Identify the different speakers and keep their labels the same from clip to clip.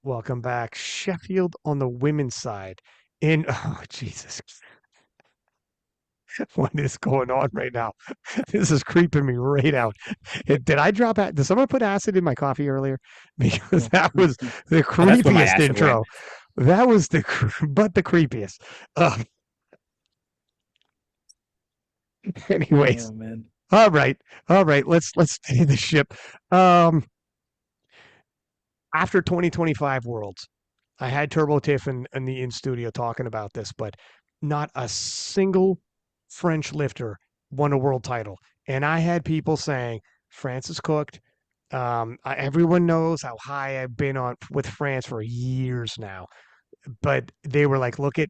Speaker 1: Welcome back. Sheffield on the women's side. In oh Jesus, what is going on right now? This is creeping me right out. Did I drop that? Did someone put acid in my coffee earlier? Because that was the
Speaker 2: Oh, that's where my
Speaker 1: creepiest
Speaker 2: acid went.
Speaker 1: intro. That was but the creepiest. Uh, anyways,
Speaker 2: Oh man.
Speaker 1: all right, all right. Let's stay the ship. Um, After 2025 Worlds, I had Turbo Tiff in the in studio talking about this, but not a single French lifter won a world title. And I had people saying France is cooked. Everyone knows how high I've been on with France for years now, but they were like, look at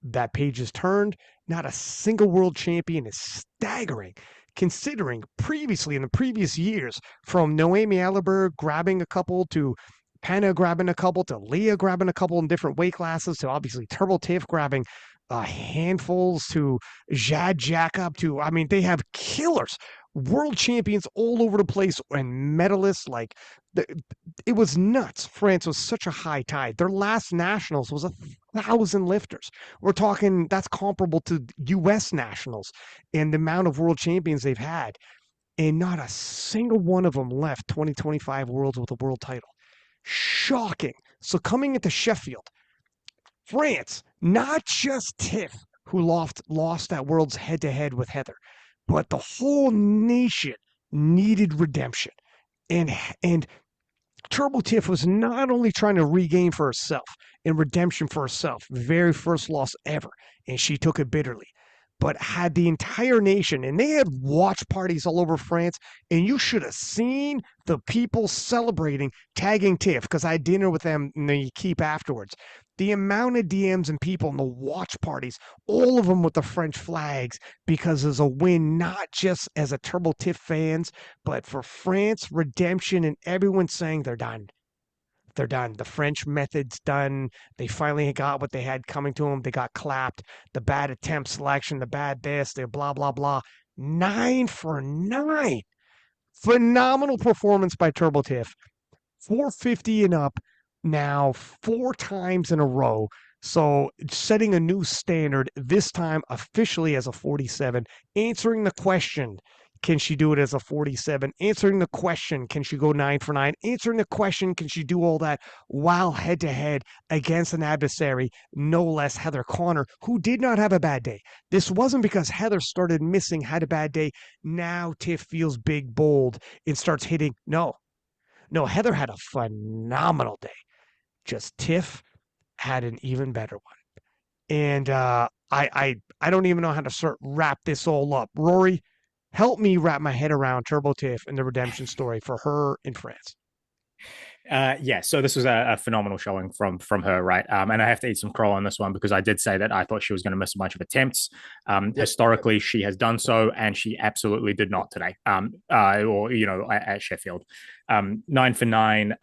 Speaker 1: that page is turned. Not a single world champion is staggering, considering previously in the previous years, from Noemi Alberg grabbing a couple to Penna grabbing a couple to Leah grabbing a couple in different weight classes to obviously Turbo Tiff grabbing handfuls to Jad Jacob to, I mean, they have killers, world champions all over the place and medalists like the, it was nuts. France was such a high tide. Their last nationals was 1,000 lifters. We're talking that's comparable to U.S. nationals and the amount of world champions they've had. And not a single one of them left 2025 Worlds with a world title. Shocking. So coming into Sheffield, France, not just Tiff, who lost that Worlds head to head with Heather, but the whole nation needed redemption. And Turbo Tiff was not only trying to regain for herself and redemption for herself, the very first loss ever, and she took it bitterly, but had the entire nation, and they had watch parties all over France, and you should have seen the people celebrating, tagging Tiff, because I had dinner with them in the keep afterwards. The amount of DMs and people in the watch parties, all of them with the French flags, because it's a win, not just as a Turbo Tiff fans, but for France, redemption, and everyone saying they're done. They're done. The French method's done. They finally got what they had coming to them. They got clapped. The bad attempt selection, the bad this, the blah, blah, blah. 9 for 9. Phenomenal performance by Turbo Tiff. 450 and up now 4 times in a row. So setting a new standard, this time officially as a 47, answering the question, can she do it as a 47? Answering the question, can she go 9 for 9? Answering the question, can she do all that while head to head against an adversary, no less Heather Connor, who did not have a bad day. This wasn't because Heather started missing, had a bad day. Now Tiff feels big, bold, and starts hitting. No, Heather had a phenomenal day. Just Tiff had an even better one. And I don't even know how to start wrap this all up. Rory, help me wrap my head around Turbo Tiff and the redemption story for her in France.
Speaker 2: Yeah, so this was a phenomenal showing from her, right? And I have to eat some crow on this one because I did say that I thought she was going to miss a bunch of attempts.
Speaker 1: Yep.
Speaker 2: Historically, she has done so, and she absolutely did not today. Or at Sheffield, 9 for 9.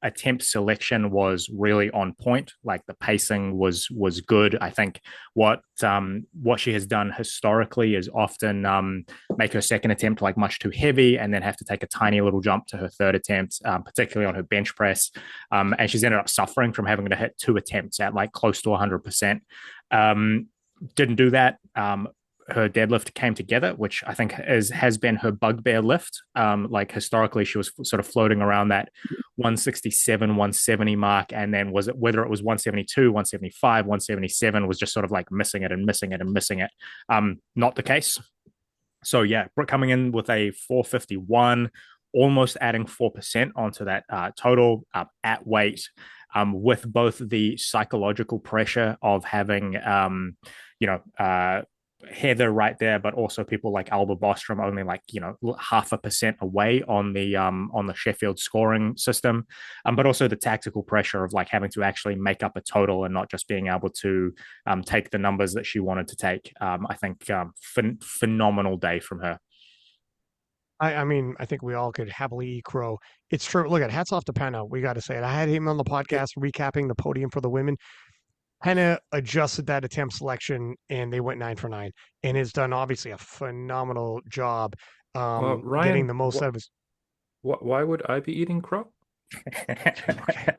Speaker 2: Attempt selection was really on point. Like the pacing was good. I think what she has done historically is often make her second attempt like much too heavy, and then have to take a tiny little jump to her third attempt, particularly on her bench press. And she's ended up suffering from having to hit 2 attempts at like close to 100%. Didn't do that. Her deadlift came together, which I think has been her bugbear lift. Like historically, she was sort of floating around that 167, 170 mark, and then whether it was 172, 175, 177 was just sort of like missing it and missing it and missing it. Not the case. So yeah, coming in with a 451, almost adding 4% onto that total at weight, with both the psychological pressure of having, you know, Heather right there, but also people like Alba Bostrom only like 0.5% away on the Sheffield scoring system, but also the tactical pressure of like having to actually make up a total and not just being able to take the numbers that she wanted to take. I think phenomenal day from her.
Speaker 1: I mean, I think we all could happily eat crow. It's true. Look at hats off to Penna. We got to say it. I had him on the podcast recapping the podium for the women. Penna adjusted that attempt selection and they went 9 for 9 and has done obviously a phenomenal job
Speaker 3: Well,
Speaker 1: getting
Speaker 3: Ryan,
Speaker 1: the most out of his.
Speaker 3: why would I be eating crow?
Speaker 1: Okay,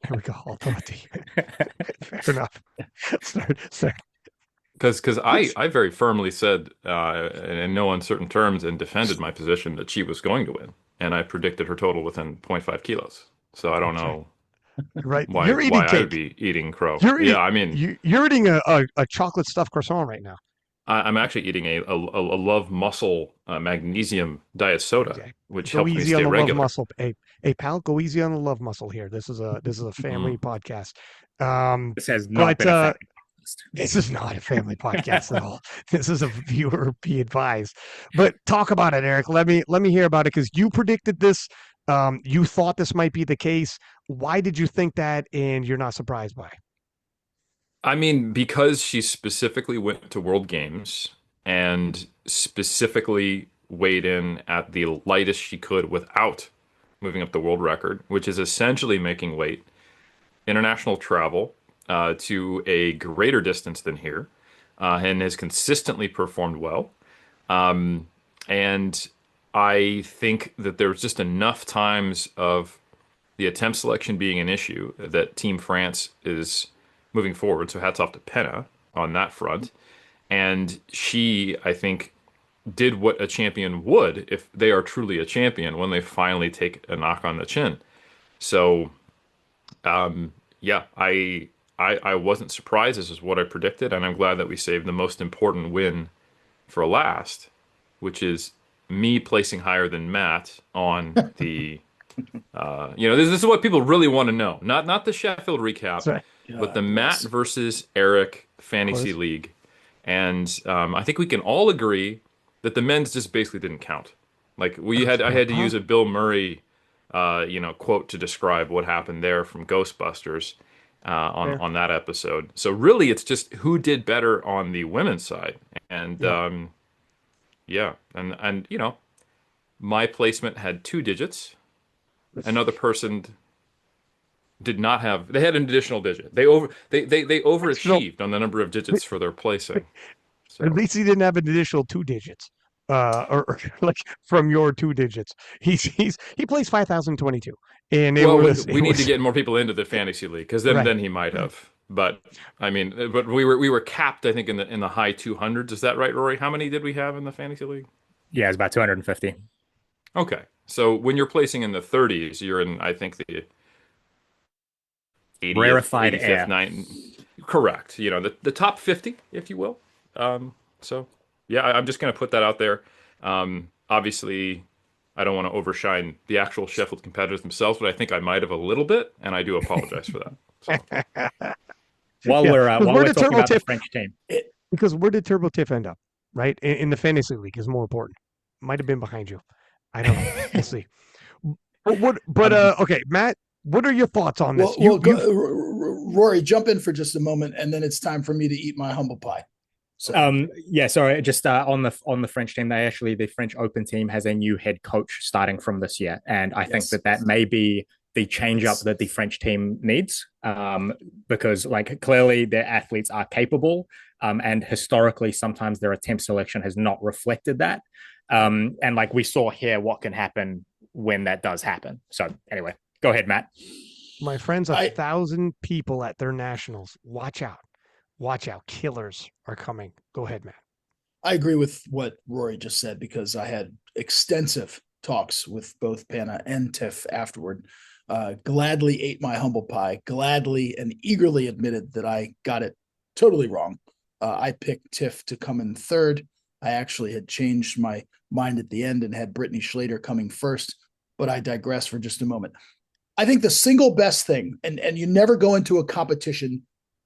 Speaker 1: here we go. Authority. Fair enough. Start.
Speaker 3: Because
Speaker 1: Which
Speaker 3: I very firmly said, in no uncertain terms, and defended my position that she was going to win, and I predicted her total within zero point 0.5 kilos. So I don't
Speaker 1: that's right.
Speaker 3: know
Speaker 1: Right.
Speaker 3: why
Speaker 1: You're eating
Speaker 3: I would
Speaker 1: cake.
Speaker 3: be eating crow.
Speaker 1: You're
Speaker 3: Yeah,
Speaker 1: eating
Speaker 3: I mean,
Speaker 1: you're eating a chocolate stuffed croissant right now.
Speaker 3: I'm actually eating a Love Muscle magnesium diet soda,
Speaker 1: Okay.
Speaker 3: which
Speaker 1: Go
Speaker 3: helps me
Speaker 1: easy
Speaker 3: stay
Speaker 1: on the love
Speaker 3: regular.
Speaker 1: muscle. Hey pal, go easy on the love muscle here. This is a family
Speaker 3: Mm.
Speaker 1: podcast. Um,
Speaker 2: This has not
Speaker 1: but
Speaker 2: been a family podcast.
Speaker 1: this is not a family podcast at all. This is a viewer be advised. But talk about it, Eric. Let me hear about it because you predicted this. You thought this might be the case. Why did you think that? And you're not surprised by?
Speaker 3: I mean, because she specifically went to World Games and specifically weighed in at the lightest she could without moving up the world record, which is essentially making weight, international travel to a greater distance than here, and has consistently performed well. And I think that there's just enough times of the attempt selection being an issue that Team France is moving forward. So hats off to Penna on that front. And she, I think, did what a champion would if they are truly a champion when they finally take a knock on the chin. So, yeah, I wasn't surprised. This is what I predicted, and I'm glad that we saved the most important win for last, which is me placing higher than Matt on the this is what people really want to know. Not the Sheffield recap,
Speaker 1: That's right.
Speaker 3: but the
Speaker 4: God
Speaker 3: Matt
Speaker 4: bless.
Speaker 3: versus Eric
Speaker 1: Of
Speaker 3: fantasy
Speaker 1: course.
Speaker 3: league. And I think we can all agree that the men's just basically didn't count. Like I had to
Speaker 1: Huh?
Speaker 3: use a Bill Murray, quote to describe what happened there from Ghostbusters on
Speaker 1: Fair.
Speaker 3: that episode. So really, it's just who did better on the women's side. And
Speaker 1: Yeah.
Speaker 3: yeah, and my placement had two digits. Another person did not have. They had an additional digit. They
Speaker 1: So
Speaker 3: overachieved on the number of digits for their placing.
Speaker 1: at
Speaker 3: So,
Speaker 1: least he didn't have an additional two digits. Or like from your two digits. He plays 5,022. And it
Speaker 3: well,
Speaker 1: was
Speaker 3: we
Speaker 1: it
Speaker 3: need to
Speaker 1: was
Speaker 3: get more people into the fantasy league because then
Speaker 1: right.
Speaker 3: then he might have. But I mean, but we were capped. I think in the high 200s. Is that right, Rory? How many did we have in the fantasy league?
Speaker 2: Yeah, it's about 250.
Speaker 3: Okay, so when you're placing in the 30s, you're in I think the 80th,
Speaker 2: Rarefied
Speaker 3: 85th,
Speaker 2: air.
Speaker 3: nine. Correct. The top 50, if you will. So yeah, I'm just going to put that out there. Obviously, I don't want to overshine the actual Sheffield competitors themselves, but I think I might have a little bit, and I do apologize for that. So
Speaker 1: Yeah.
Speaker 2: While
Speaker 1: Where
Speaker 2: we're
Speaker 1: did
Speaker 2: talking
Speaker 1: Turbo
Speaker 2: about the
Speaker 1: Tiff
Speaker 2: French team,
Speaker 1: because where did Turbo Tiff end up? Right? In the fantasy league is more important. Might have been behind you. I don't know. We'll see. But
Speaker 2: um,
Speaker 1: okay, Matt, what are your thoughts on this?
Speaker 4: Well,
Speaker 1: You
Speaker 4: Rory, jump in for just a moment, and then it's time for me to eat my humble pie. So,
Speaker 2: yeah, sorry, just on the French team, the French Open team has a new head coach starting from this year, and I think
Speaker 4: yes,
Speaker 2: that may be the change up
Speaker 4: yes.
Speaker 2: that the French team needs, because like clearly their athletes are capable, and historically sometimes their attempt selection has not reflected that, and like we saw here what can happen when that does happen. So anyway, go ahead, Matt.
Speaker 1: my friends, a
Speaker 4: I,
Speaker 1: 1,000 people at their nationals. Watch out. Watch out. Killers are coming. Go ahead, Matt.
Speaker 4: I agree with what Rory just said because I had extensive talks with both Panna and Tiff afterward. Gladly ate my humble pie, gladly and eagerly admitted that I got it totally wrong. I picked Tiff to come in third. I actually had changed my mind at the end and had Brittany Schlater coming first, but I digress for just a moment. I think the single best thing, and you never go into a competition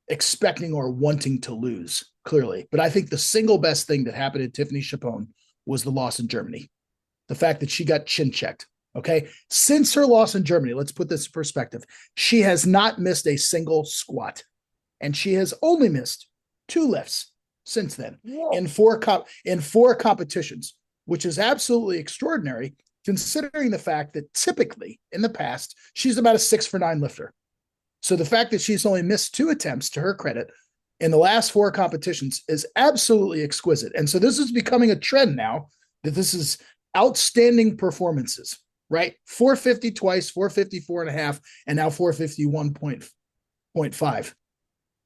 Speaker 4: expecting or wanting to lose, clearly. But I think the single best thing that happened to Tiffany Chapone was the loss in Germany. The fact that she got chin checked. Okay. Since her loss in Germany, let's put this in perspective. She has not missed a single squat, and she has only missed two lifts since then in four competitions, which is absolutely extraordinary considering the fact that typically in the past, she's about a 6 for 9 lifter. So the fact that she's only missed 2 attempts, to her credit, in the last 4 competitions is absolutely exquisite. And so this is becoming a trend now that this is outstanding performances. right? 450 twice, 454.5, and now 451.5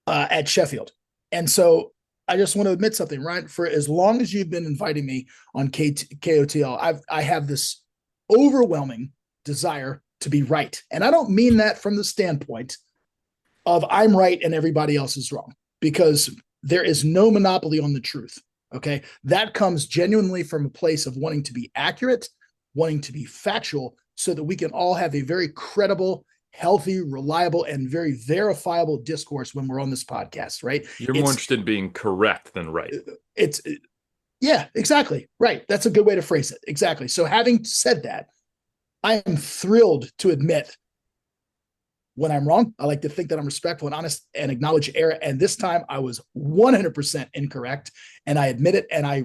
Speaker 4: at Sheffield. And so I just want to admit something, Ryan. For as long as you've been inviting me on KOTL, I have this overwhelming desire to be right. And I don't mean that from the standpoint of I'm right and everybody else is wrong, because there is no monopoly on the truth. Okay. That comes genuinely from a place of wanting to be accurate, wanting to be factual, so that we can all have a very credible, healthy, reliable, and very verifiable discourse when we're on this podcast, right?
Speaker 3: You're more interested in being correct than right.
Speaker 4: Yeah, exactly. Right. That's a good way to phrase it. Exactly. So having said that, I am thrilled to admit when I'm wrong. I like to think that I'm respectful and honest and acknowledge error. And this time I was 100% incorrect. And I admit it. And I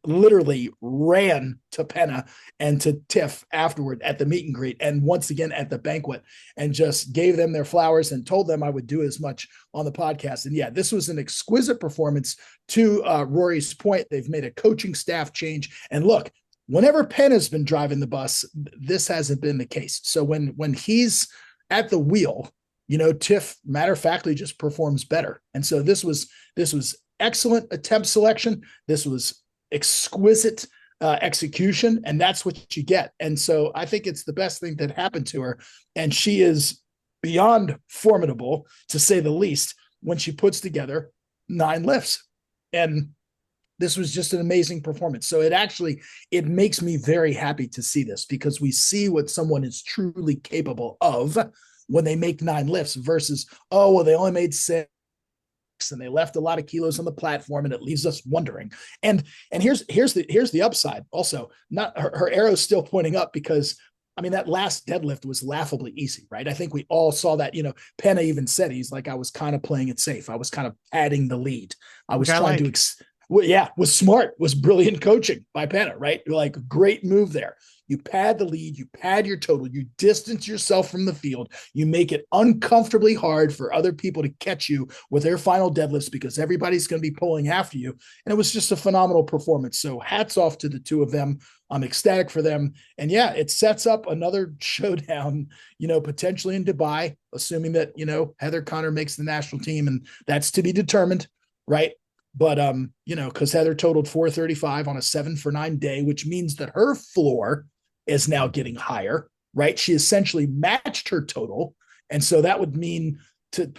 Speaker 4: literally ran to Penna and to Tiff afterward at the meet and greet, and once again at the banquet, and just gave them their flowers and told them I would do as much on the podcast. And yeah, this was an exquisite performance. To Rory's point, they've made a coaching staff change. And look, whenever Penna's been driving the bus, this hasn't been the case. So when he's at the wheel, Tiff matter of factly just performs better. And so this was excellent attempt selection. This was exquisite execution, and that's what you get. And so I think it's the best thing that happened to her. And she is beyond formidable, to say the least, when she puts together 9 lifts. And this was just an amazing performance. So it makes me very happy to see this, because we see what someone is truly capable of when they make 9 lifts versus, oh, well, they only made 6 and they left a lot of kilos on the platform, and it leaves us wondering. And here's the upside. Also, not her arrow's still pointing up, because I mean, that last deadlift was laughably easy, right? I think we all saw that. Penna even said, he's like, I was kind of playing it safe. I was kind of adding the lead. I was trying to was smart, was brilliant coaching by Penna, right? Like, great move there. You pad the lead, you pad your total, you distance yourself from the field, you make it uncomfortably hard for other people to catch you with their final deadlifts, because everybody's going to be pulling after you. And it was just a phenomenal performance. So hats off to the two of them. I'm ecstatic for them. And yeah, it sets up another showdown, potentially in Dubai, assuming that, Heather Connor makes the national team, and that's to be determined, right? But, because Heather totaled 435 on a 7 for 9 day, which means that her floor is now getting higher, right? She essentially matched her total. And so that would mean to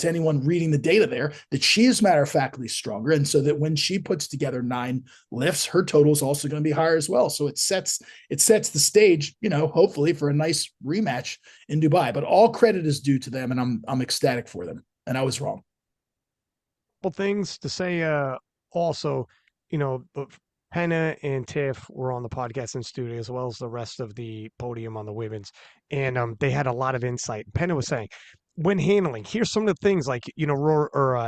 Speaker 4: anyone reading the data there, that she is matter of factly stronger. And so that when she puts together 9 lifts, her total is also going to be higher as well. So it sets the stage, hopefully for a nice rematch in Dubai. But all credit is due to them, and I'm ecstatic for them. And I was wrong.
Speaker 1: Things to say also, Penna and Tiff were on the podcast in studio, as well as the rest of the podium on the women's, and they had a lot of insight. Penna was saying, when handling, here's some of the things, like,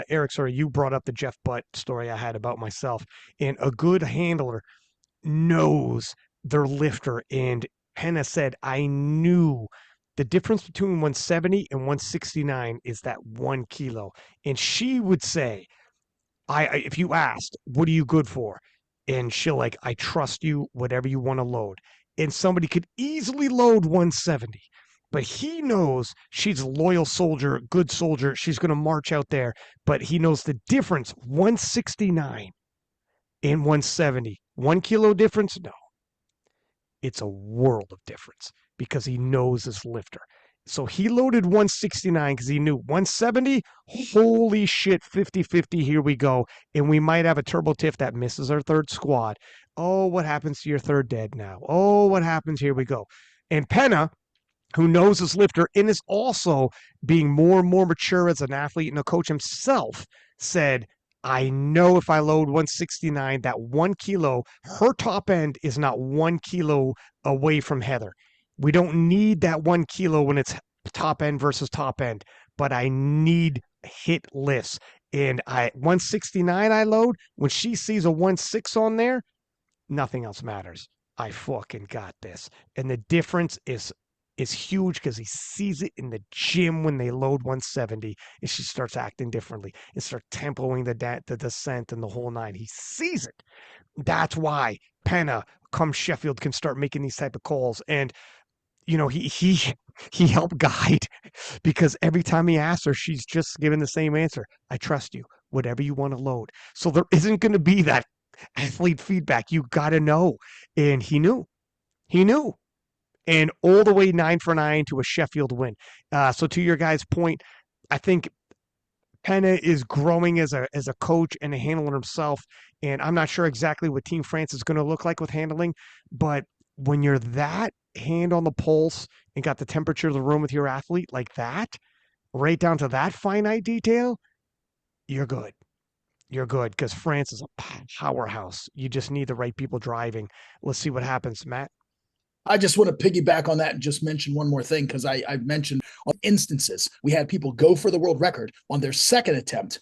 Speaker 1: Eric, sorry, you brought up the Jeff Butt story I had about myself, and a good handler knows their lifter. And Penna said, I knew the difference between 170 and 169 is that 1 kilo. And she would say, if you asked, what are you good for? And she'll like, I trust you, whatever you want to load. And somebody could easily load 170, but he knows she's a loyal soldier, good soldier. She's going to march out there, but he knows the difference, 169 and 170. 1 kilo difference? No. It's a world of difference, because he knows his lifter. So he loaded 169 because he knew 170, holy shit, 50-50, here we go. And we might have a turbo tiff that misses our third squat. Oh, what happens to your third dead now? Oh, what happens? Here we go. And Penna, who knows his lifter and is also being more and more mature as an athlete and a coach himself, said, I know if I load 169, that 1 kilo, her top end is not 1 kilo away from Heather. We don't need that 1 kilo when it's top end versus top end, but I need hit lifts. And 169 I load, when she sees a 16 on there, nothing else matters. I fucking got this. And the difference is is huge because he sees it in the gym when they load 170 and she starts acting differently and start tempoing the descent and the whole nine. He sees it. That's why Penna, come Sheffield, can start making these type of calls. And he helped guide because every time he asks her, she's just giving the same answer. I trust you, whatever you want to load. So there isn't going to be that athlete feedback. You got to know. And he knew. He knew. And all the way 9 for 9 to a Sheffield win. So to your guys' point, I think Penna is growing as a coach and a handler himself. And I'm not sure exactly what Team France is going to look like with handling, but when you're that hand on the pulse and got the temperature of the room with your athlete like that, right down to that finite detail, you're good. You're good because France is a powerhouse. You just need the right people driving. Let's see what happens, Matt.
Speaker 4: I just want to piggyback on that and just mention one more thing because I mentioned on instances we had people go for the world record on their second attempt,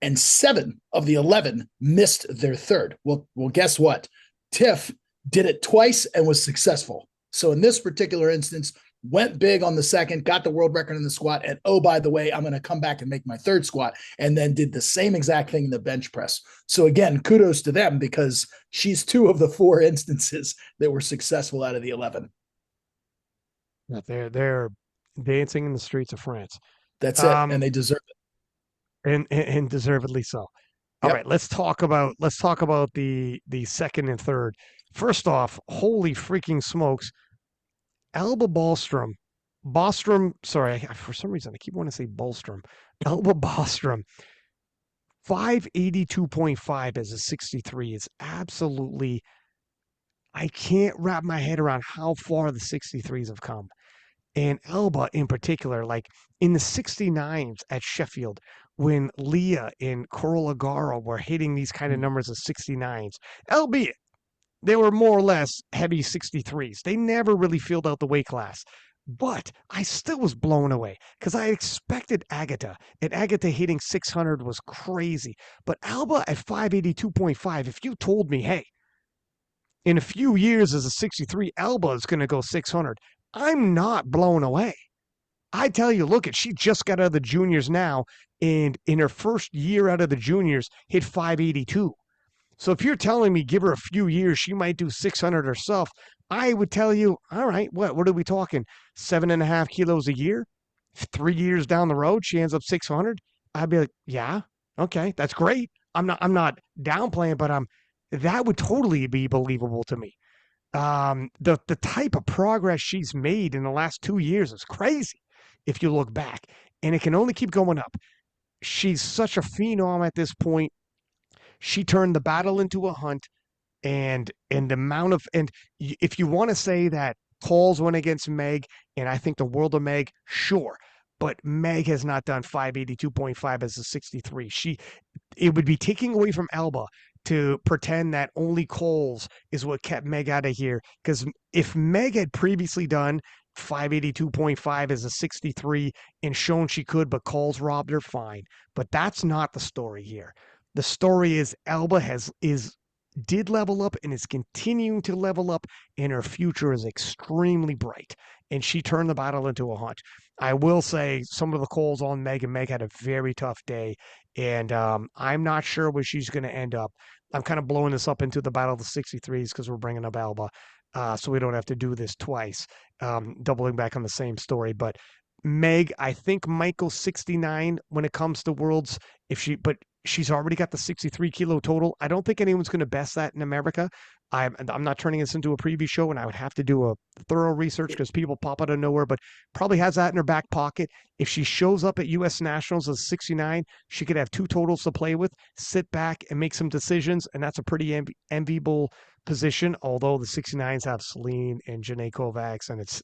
Speaker 4: and 7 of the 11 missed their third. Well, guess what? Tiff did it twice and was successful. So in this particular instance, went big on the second, got the world record in the squat, and oh, by the way, I'm going to come back and make my third squat, and then did the same exact thing in the bench press. So again, kudos to them because she's 2 of the 4 instances that were successful out of the 11.
Speaker 1: They're dancing in the streets of France.
Speaker 4: That's it, and they deserve it,
Speaker 1: and deservedly so. All right, let's talk about the second and third. First off, holy freaking smokes. Alba Bostrom, sorry, for some reason I keep wanting to say Bolstrom. Alba Bostrom, 582.5 as a 63 is absolutely, I can't wrap my head around how far the 63s have come. And Alba in particular, like in the 69s at Sheffield, when Leah and Corolagaro were hitting these kind of numbers of 69s, albeit they were more or less heavy 63s. They never really filled out the weight class. But I still was blown away because I expected Agatha, and Agatha hitting 600 was crazy. But Alba at 582.5, if you told me, hey, in a few years as a 63, Alba is going to go 600, I'm not blown away. I tell you, look, she just got out of the juniors now, and in her first year out of the juniors, hit 582. So if you're telling me give her a few years, she might do 600 herself, I would tell you, all right, what are we talking? 7.5 kilos a year? 3 years down the road, she ends up 600. I'd be like, yeah, okay, that's great. I'm not downplaying, but that would totally be believable to me. The type of progress she's made in the last 2 years is crazy if you look back, and it can only keep going up. She's such a phenom at this point. She turned the battle into a hunt, and the amount of, and if you want to say that calls went against Meg, and I think the world of Meg, sure, but Meg has not done 582.5 as a 63. It would be taking away from Alba to pretend that only Coles is what kept Meg out of here, because if Meg had previously done 582.5 as a 63 and shown she could, but Coles robbed her, fine. But that's not the story here. The story is Alba did level up and is continuing to level up, and her future is extremely bright. And she turned the battle into a hunt. I will say some of the calls on Meg, and Meg had a very tough day, and I'm not sure where she's going to end up. I'm kind of blowing this up into the battle of the 63s because we're bringing up Alba, so we don't have to do this twice, doubling back on the same story. But Meg, I think might go 69 when it comes to Worlds, but she's already got the 63 kilo total. I don't think anyone's going to best that in America. I'm not turning this into a preview show, and I would have to do a thorough research because people pop out of nowhere, but probably has that in her back pocket. If she shows up at U.S. Nationals as 69, she could have 2 totals to play with, sit back and make some decisions, and that's a pretty enviable position, although the 69s have Celine and Janae Kovacs, and it's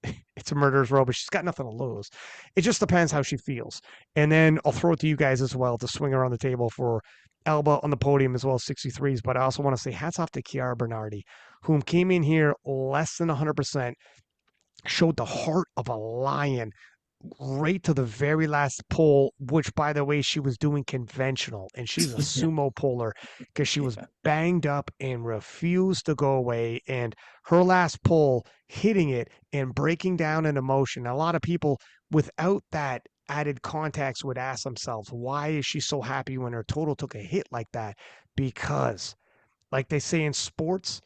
Speaker 1: a murderer's row, but she's got nothing to lose. It just depends how she feels. And then I'll throw it to you guys as well to swing around the table for Alba on the podium as well as 63s. But I also want to say hats off to Chiara Bernardi, whom came in here less than 100%, showed the heart of a lion right to the very last pull, which, by the way, she was doing conventional, and she's a
Speaker 4: Yeah.
Speaker 1: sumo puller because she was
Speaker 4: Yeah.
Speaker 1: banged up and refused to go away. And her last pull, hitting it and breaking down in emotion. A lot of people without that added context would ask themselves, why is she so happy when her total took a hit like that? Because, like they say in sports,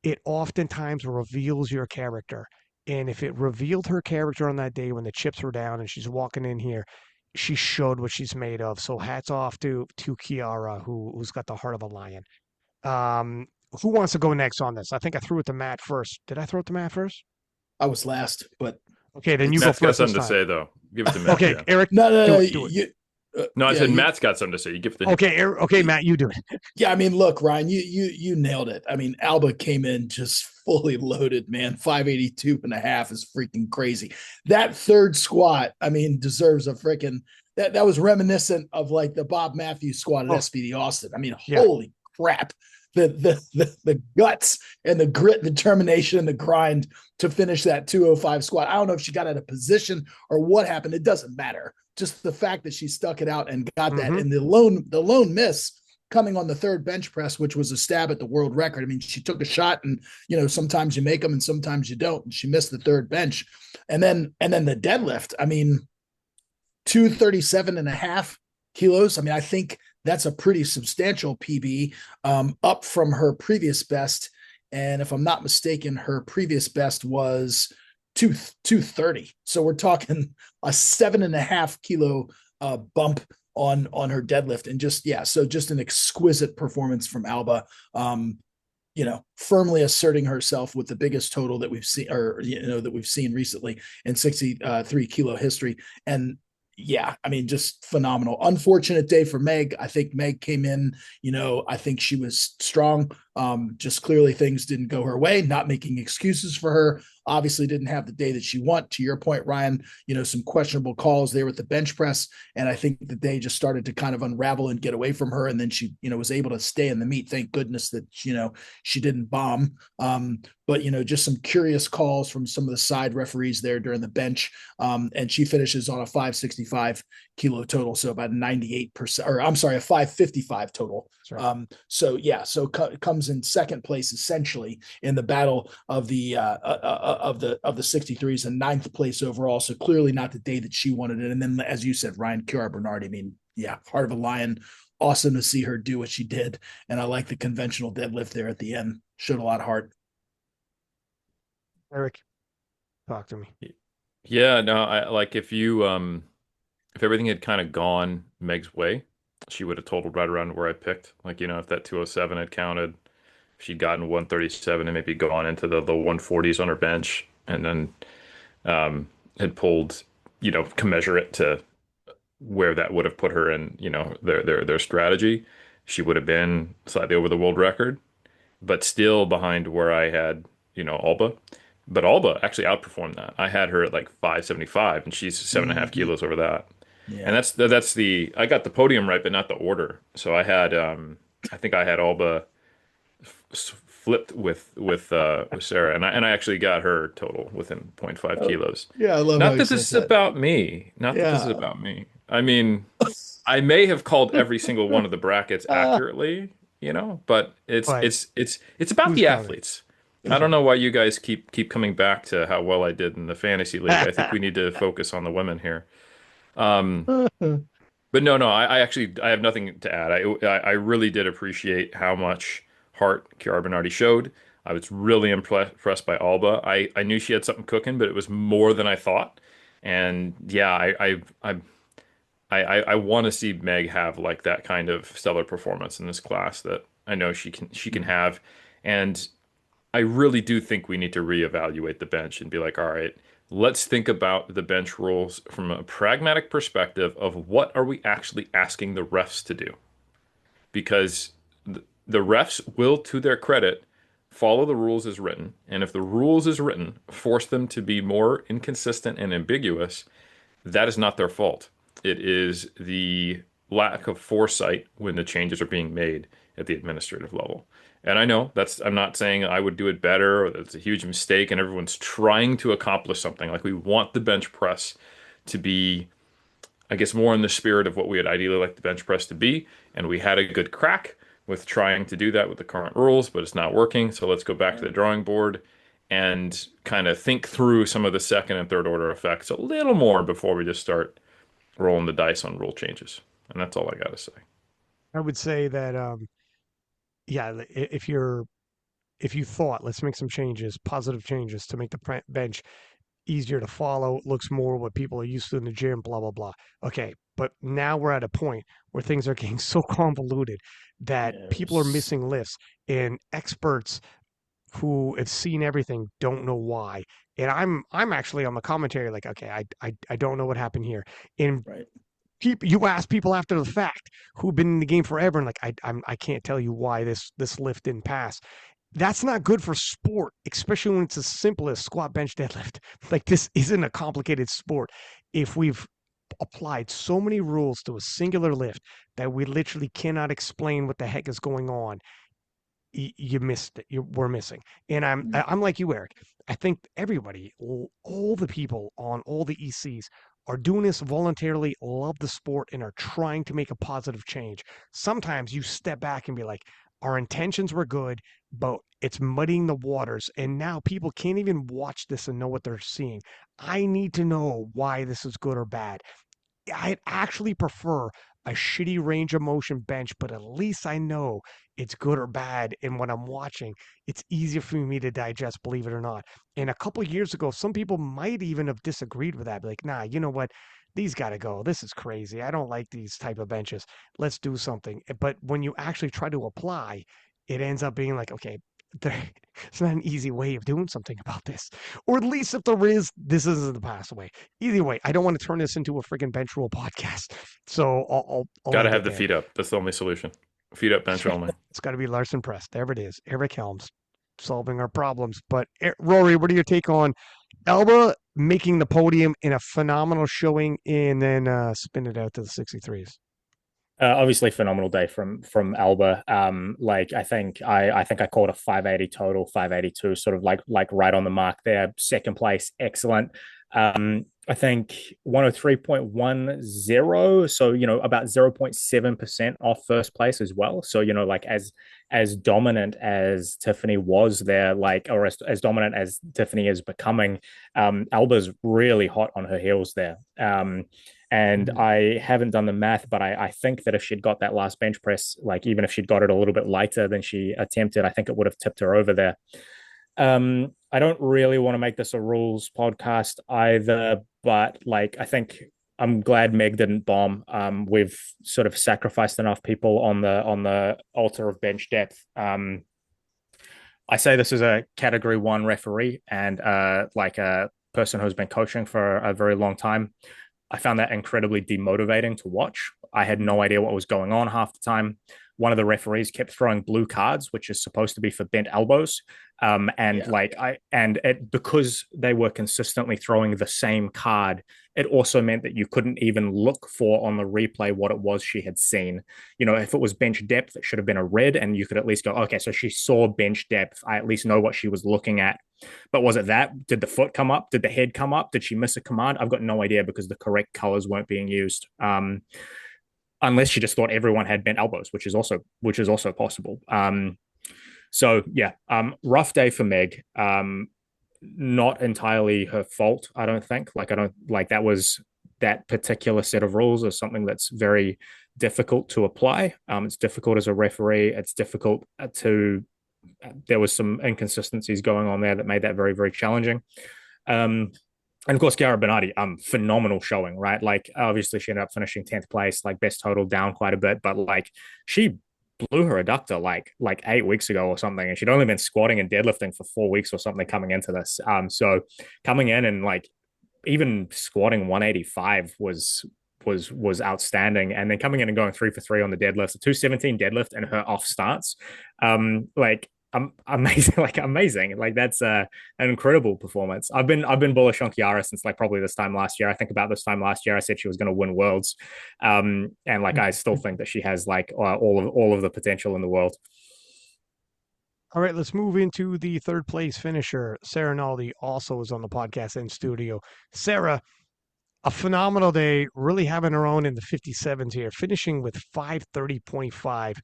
Speaker 1: it oftentimes reveals your character. And if it revealed her character on that day when the chips were down and she's walking in here, she showed what she's made of. So hats off to Kiara, who's got the heart of a lion. Um, who wants to go next on this? I think I threw it to Matt first. Did I throw it to Matt first?
Speaker 4: I was last, but
Speaker 1: Okay, then you go
Speaker 4: it's
Speaker 3: Matt's got
Speaker 1: first this
Speaker 3: something to
Speaker 1: time.
Speaker 3: say though. Give it to Matt.
Speaker 1: Okay,
Speaker 3: Yeah.
Speaker 1: Eric,
Speaker 4: no, no, no.
Speaker 1: do it, do it.
Speaker 3: No, I
Speaker 4: Yeah,
Speaker 3: said Matt's got something to say. You give it to him.
Speaker 1: Okay, Eric, okay, Matt, you do it.
Speaker 4: yeah. I mean, look, Ryan, you nailed it. I mean, Alba came in just fully loaded, man. 582.5 is freaking crazy. That third squat, I mean, deserves a freaking that was reminiscent of like the Bob Matthews squat at
Speaker 1: Oh,
Speaker 4: SPD Austin. I mean,
Speaker 1: yeah.
Speaker 4: holy crap. The guts and the grit, determination, and the grind to finish that 205 squat. I don't know if she got out of position or what happened. It doesn't matter. Just the fact that she stuck it out and got that.
Speaker 1: Mm-hmm.
Speaker 4: And the lone miss coming on the third bench press, which was a stab at the world record. I mean, she took a shot, and sometimes you make them and sometimes you don't. And she missed the third bench. And then the deadlift. I mean, 237.5 kilos. I mean, I think that's a pretty substantial PB, up from her previous best. And if I'm not mistaken, her previous best was 230. So we're talking a 7.5 kilo bump on her deadlift. And just an exquisite performance from Alba. Firmly asserting herself with the biggest total that we've seen, or that we've seen recently in 63 kilo history. And yeah, I mean, just phenomenal. Unfortunate day for Meg. I think Meg came in, I think she was strong. Just clearly things didn't go her way, not making excuses for her. Obviously didn't have the day that she want. To your point, Ryan, some questionable calls there with the bench press. And I think the day just started to kind of unravel and get away from her. And then she, was able to stay in the meet. Thank goodness that, she didn't bomb. But, just some curious calls from some of the side referees there during the bench. And she finishes on a 565 kilo total. So about 98%, or I'm sorry, a 555 total. Right. So comes in second place, essentially in the battle of the 63s, and ninth place overall. So clearly not the day that she wanted it. And then, as you said, Ryan, Kiara Bernard, I mean, yeah, heart of a lion. Awesome to see her do what she did. And I like the conventional deadlift there at the end. Showed a lot of heart.
Speaker 1: Eric, talk to me.
Speaker 3: Yeah, no, I like if everything had kind of gone Meg's way, she would have totaled right around where I picked. Like, if that 207 had counted, if she'd gotten 137 and maybe gone into the 140s on her bench, and then had pulled, commensurate to where that would have put her in, their strategy, she would have been slightly over the world record, but still behind where I had, Alba. But Alba actually outperformed that. I had her at like 575, and she's 7.5 kilos over that.
Speaker 4: Yeah.
Speaker 3: And I got the podium right, but not the order. So I had, I think I had Alba flipped with Sarah, and I actually got her total within zero point 0.5 kilos.
Speaker 4: Yeah, I love how
Speaker 3: Not
Speaker 4: you
Speaker 3: that
Speaker 4: said
Speaker 3: this is
Speaker 4: that.
Speaker 3: about me. Not that this is
Speaker 4: Yeah.
Speaker 3: about me. I mean, I may have called every single one of the brackets accurately, but it's
Speaker 1: But
Speaker 3: it's about
Speaker 1: who's
Speaker 3: the
Speaker 1: counting?
Speaker 3: athletes. I don't know why you guys keep coming back to how well I did in the fantasy league. I think we need to focus on the women here. But no, I actually I have nothing to add. I really did appreciate how much heart Chiara Bernardi showed. I was really impressed by Alba. I knew she had something cooking, but it was more than I thought. And yeah, I want to see Meg have like that kind of stellar performance in this class that I know she can have. And I really do think we need to reevaluate the bench and be like, all right, let's think about the bench rules from a pragmatic perspective of what are we actually asking the refs to do? Because the refs will, to their credit, follow the rules as written. And if the rules as written force them to be more inconsistent and ambiguous, that is not their fault. It is the lack of foresight when the changes are being made at the administrative level. And I know I'm not saying I would do it better or that it's a huge mistake and everyone's trying to accomplish something. Like we want the bench press to be, I guess, more in the spirit of what we had ideally liked the bench press to be. And we had a good crack with trying to do that with the current rules, but it's not working. So let's go back to the drawing board and kind of think through some of the second and third order effects a little more before we just start rolling the dice on rule changes. And that's all I got to say.
Speaker 1: I would say that, yeah, if you thought, let's make some changes, positive changes to make the bench easier to follow, looks more what people are used to in the gym, blah, blah, blah. Okay. But now we're at a point where things are getting so convoluted that people are
Speaker 4: Yes.
Speaker 1: missing lifts, and experts who have seen everything don't know why. And I'm actually on the commentary like, okay, I don't know what happened here. And
Speaker 4: Right.
Speaker 1: people, you ask people after the fact who've been in the game forever, and like I can't tell you why this lift didn't pass. That's not good for sport, especially when it's as simple as squat, bench, deadlift. Like, this isn't a complicated sport. If we've applied so many rules to a singular lift that we literally cannot explain what the heck is going on, you missed it. We're missing. And I'm like you, Eric. I think everybody, all the people on all the ECs are doing this voluntarily, love the sport, and are trying to make a positive change. Sometimes you step back and be like, our intentions were good, but it's muddying the waters. And now people can't even watch this and know what they're seeing. I need to know why this is good or bad. I'd actually prefer a shitty range of motion bench, but at least I know it's good or bad. And when I'm watching, it's easier for me to digest, believe it or not. And a couple of years ago, some people might even have disagreed with that. Be like, nah, you know what? These got to go. This is crazy. I don't like these type of benches. Let's do something. But when you actually try to apply, it ends up being like, okay, it's not an easy way of doing something about this. Or at least if there is, this isn't the pass away. Either way, I don't want to turn this into a freaking bench rule podcast. So I'll
Speaker 3: Got to
Speaker 1: end it
Speaker 3: have the
Speaker 1: there.
Speaker 3: feet up. That's the only solution. Feet up, bench only.
Speaker 1: It's got to be Larson Press. There it is. Eric Helms solving our problems. But Rory, what are your take on Alba making the podium in a phenomenal showing and then spin it out to the 63s?
Speaker 2: Obviously, phenomenal day from Alba. Like I think I called a 580 total, 582, sort of like right on the mark there. Second place, excellent. I think 103.10, so about 0.7% off first place as well. So like as dominant as Tiffany was there, like, or as dominant as Tiffany is becoming, Alba's really hot on her heels there. And I haven't done the math, but I think that if she'd got that last bench press, like even if she'd got it a little bit lighter than she attempted, I think it would have tipped her over there. I don't really want to make this a rules podcast either, but like I think I'm glad Meg didn't bomb. We've sort of sacrificed enough people on the altar of bench depth. I say this as a category 1 referee and like a person who's been coaching for a very long time. I found that incredibly demotivating to watch. I had no idea what was going on half the time. One of the referees kept throwing blue cards, which is supposed to be for bent elbows. Because they were consistently throwing the same card, it also meant that you couldn't even look for on the replay what it was she had seen. If it was bench depth, it should have been a red, and you could at least go, okay, so she saw bench depth. I at least know what she was looking at. But was it that? Did the foot come up? Did the head come up? Did she miss a command? I've got no idea because the correct colors weren't being used. Unless she just thought everyone had bent elbows, which is also possible. So yeah, rough day for Meg. Not entirely her fault, I don't think. That particular set of rules is something that's very difficult to apply. It's difficult as a referee. It's difficult to. There was some inconsistencies going on there that made that very, very challenging. And of course, Chiara Bernardi, phenomenal showing, right? Like, obviously, she ended up finishing 10th place, like best total down quite a bit, but like she blew her adductor like 8 weeks ago or something, and she'd only been squatting and deadlifting for 4 weeks or something coming into this. So coming in and like even squatting 185 was outstanding, and then coming in and going 3 for 3 on the deadlift, a 217 deadlift and her off starts, like amazing, like that's an incredible performance. I've been bullish on Chiara since like probably this time last year. I think about this time last year I said she was going to win worlds, and like I still think that she has like all of the potential in the world.
Speaker 1: All right, let's move into the third place finisher. Sarah Naldi also is on the podcast in studio. Sarah, a phenomenal day, really having her own in the 57s here, finishing with 530.5.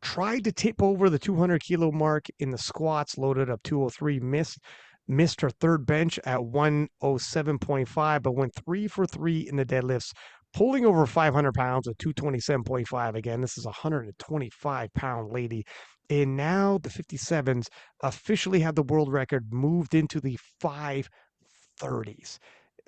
Speaker 1: Tried to tip over the 200 kilo mark in the squats, loaded up 203, missed her third bench at 107.5, but went 3 for 3 in the deadlifts, pulling over 500 pounds at 227.5. Again, this is a 125-pound lady. And now the 57s officially have the world record moved into the 530s,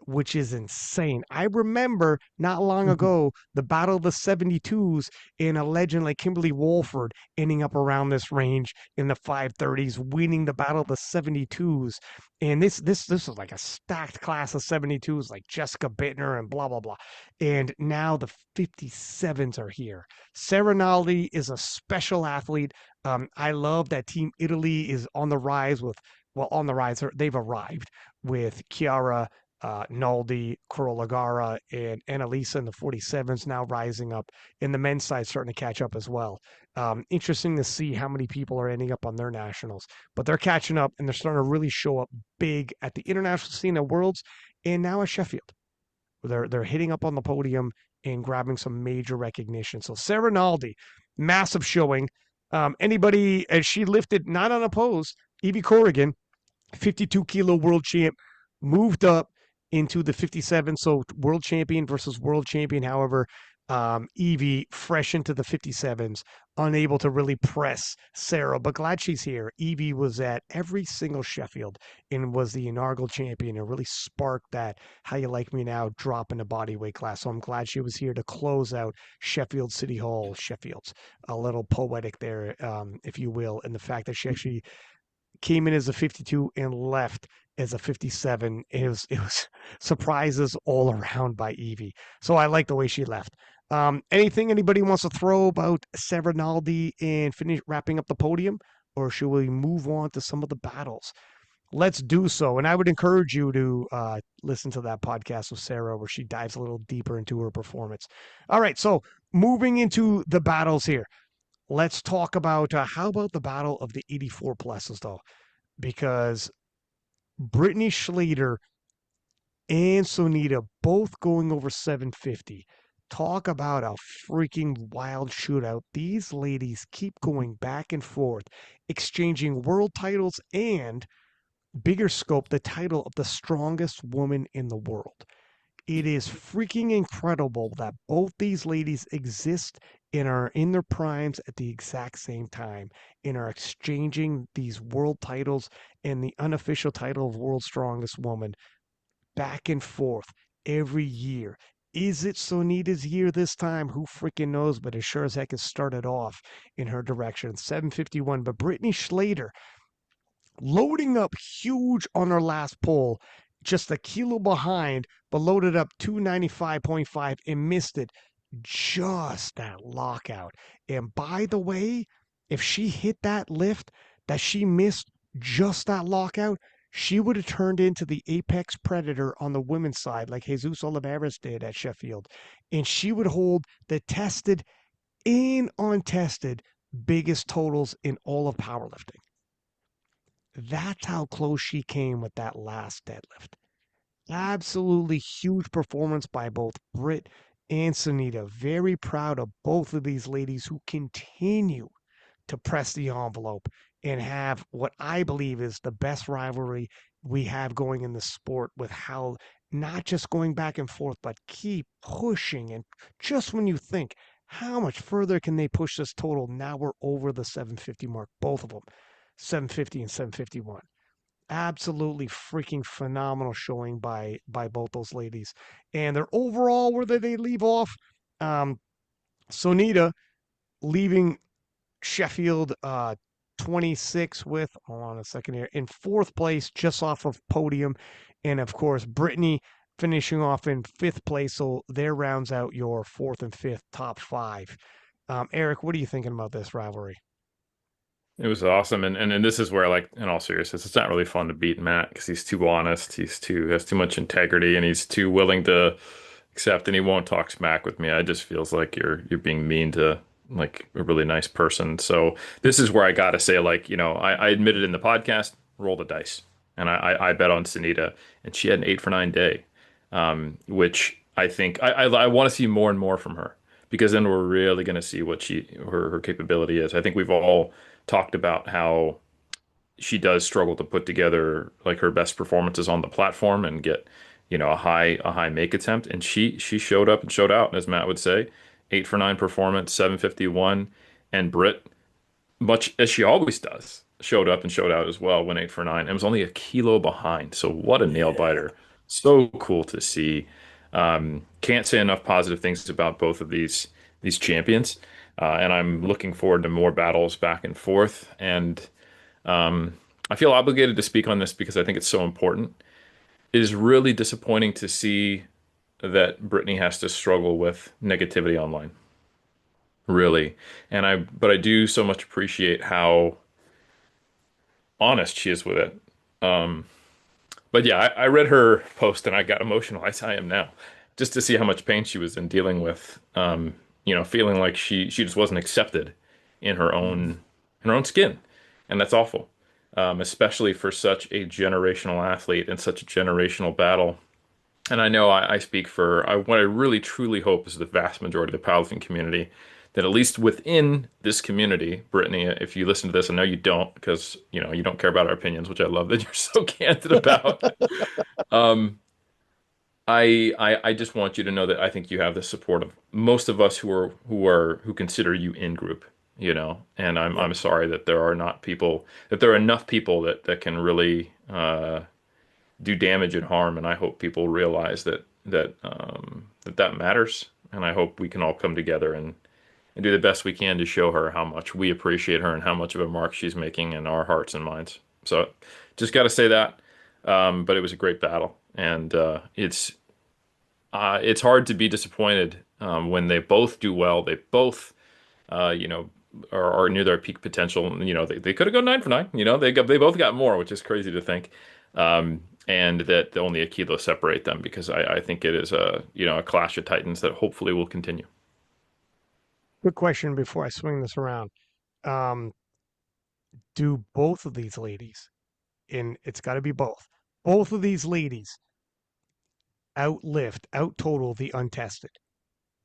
Speaker 1: which is insane. I remember not long ago the Battle of the 72s and a legend like Kimberly Wolford ending up around this range in the 530s, winning the Battle of the 72s. And this was like a stacked class of 72s, like Jessica Bittner and blah blah blah. And now the 57s are here. Serenaldi is a special athlete. I love that Team Italy is on the rise with, well, on the rise. They've arrived with Chiara, Naldi, Corolagara, and Annalisa in the 47s now rising up, and the men's side starting to catch up as well. Interesting to see how many people are ending up on their nationals, but they're catching up and they're starting to really show up big at the international scene at Worlds and now at Sheffield. They're hitting up on the podium and grabbing some major recognition. So Sarah Naldi, massive showing. Anybody, as she lifted not unopposed, Evie Corrigan, 52 kilo world champ, moved up into the 57. So world champion versus world champion. However, Evie fresh into the 57s, unable to really press Sarah, but glad she's here. Evie was at every single Sheffield and was the inaugural champion and really sparked that "how you like me now" drop in the body weight class. So I'm glad she was here to close out Sheffield City Hall. Sheffield's a little poetic there, if you will, and the fact that she actually came in as a 52 and left as a 57. It was surprises all around by Evie. So I like the way she left. Anything anybody wants to throw about Severnaldi and finish wrapping up the podium, or should we move on to some of the battles? Let's do so. And I would encourage you to listen to that podcast with Sarah where she dives a little deeper into her performance. All right, so moving into the battles here. Let's talk about how about the battle of the 84 pluses, though? Because Brittany Schlater and Sonita both going over 750. Talk about a freaking wild shootout. These ladies keep going back and forth, exchanging world titles and, bigger scope, the title of the strongest woman in the world. It is freaking incredible that both these ladies exist and are in their primes at the exact same time and are exchanging these world titles and the unofficial title of World's Strongest Woman back and forth every year. Is it Sonita's year this time? Who freaking knows? But it sure as heck has started off in her direction. 751. But Brittany Schlater loading up huge on her last pull, just a kilo behind, but loaded up 295.5 and missed it. Just that lockout. And by the way, if she hit that lift that she missed, just that lockout, she would have turned into the apex predator on the women's side like Jesus Oliveras did at Sheffield. And she would hold the tested and untested biggest totals in all of powerlifting. That's how close she came with that last deadlift. Absolutely huge performance by both Britt and Sonita. Very proud of both of these ladies who continue to press the envelope and have what I believe is the best rivalry we have going in the sport, with how not just going back and forth, but keep pushing. And just when you think, how much further can they push this total? Now we're over the 750 mark, both of them, 750 and 751. Absolutely freaking phenomenal showing by both those ladies. And their overall, where did they leave off? Sonita leaving Sheffield 26 with, hold on a second here, in fourth place, just off of podium. And of course, Brittany finishing off in fifth place. So there rounds out your fourth and fifth top five. Eric, what are you thinking about this rivalry?
Speaker 3: It was awesome, and this is where, like, in all seriousness, it's not really fun to beat Matt because he's too honest, has too much integrity, and he's too willing to accept, and he won't talk smack with me. I just feels like you're being mean to like a really nice person. So this is where I gotta say, like, I admitted in the podcast, roll the dice, and I bet on Sunita, and she had an 8 for 9 day. which I think I want to see more and more from her because then we're really going to see what her capability is. I think we've all talked about how she does struggle to put together like her best performances on the platform and get, a high make attempt. And she showed up and showed out, as Matt would say, 8 for 9 performance, 751, and Britt, much as she always does, showed up and showed out as well, went 8 for 9, and was only a kilo behind. So what a nail
Speaker 4: Yeah.
Speaker 3: biter! So cool to see. Can't say enough positive things about both of these champions, and I'm looking forward to more battles back and forth. And I feel obligated to speak on this because I think it's so important. It is really disappointing to see that Brittany has to struggle with negativity online. Really. But I do so much appreciate how honest she is with it. Um, but yeah, I read her post and I got emotional as I am now, just to see how much pain she was in dealing with. Feeling like she just wasn't accepted in her own skin, and that's awful. Especially for such a generational athlete and such a generational battle. And I know I speak for what I really truly hope is the vast majority of the powerlifting community, that at least within this community, Brittany, if you listen to this, I know you don't because you don't care about our opinions, which I love that you're so candid about. Um, I just want you to know that I think you have the support of most of us who consider you in group, and I'm
Speaker 4: Yep.
Speaker 3: sorry that there are not people that there are enough people that can really do damage and harm, and I hope people realize that matters, and I hope we can all come together and do the best we can to show her how much we appreciate her and how much of a mark she's making in our hearts and minds. So just got to say that. But it was a great battle, and it's hard to be disappointed when they both do well. They both, are near their peak potential. They could have gone 9 for 9. They both got more, which is crazy to think. And that only a kilo separate them because I think it is a clash of titans that hopefully will continue.
Speaker 1: Quick question before I swing this around. Um, do both of these ladies, and it's got to be both of these ladies out total the untested?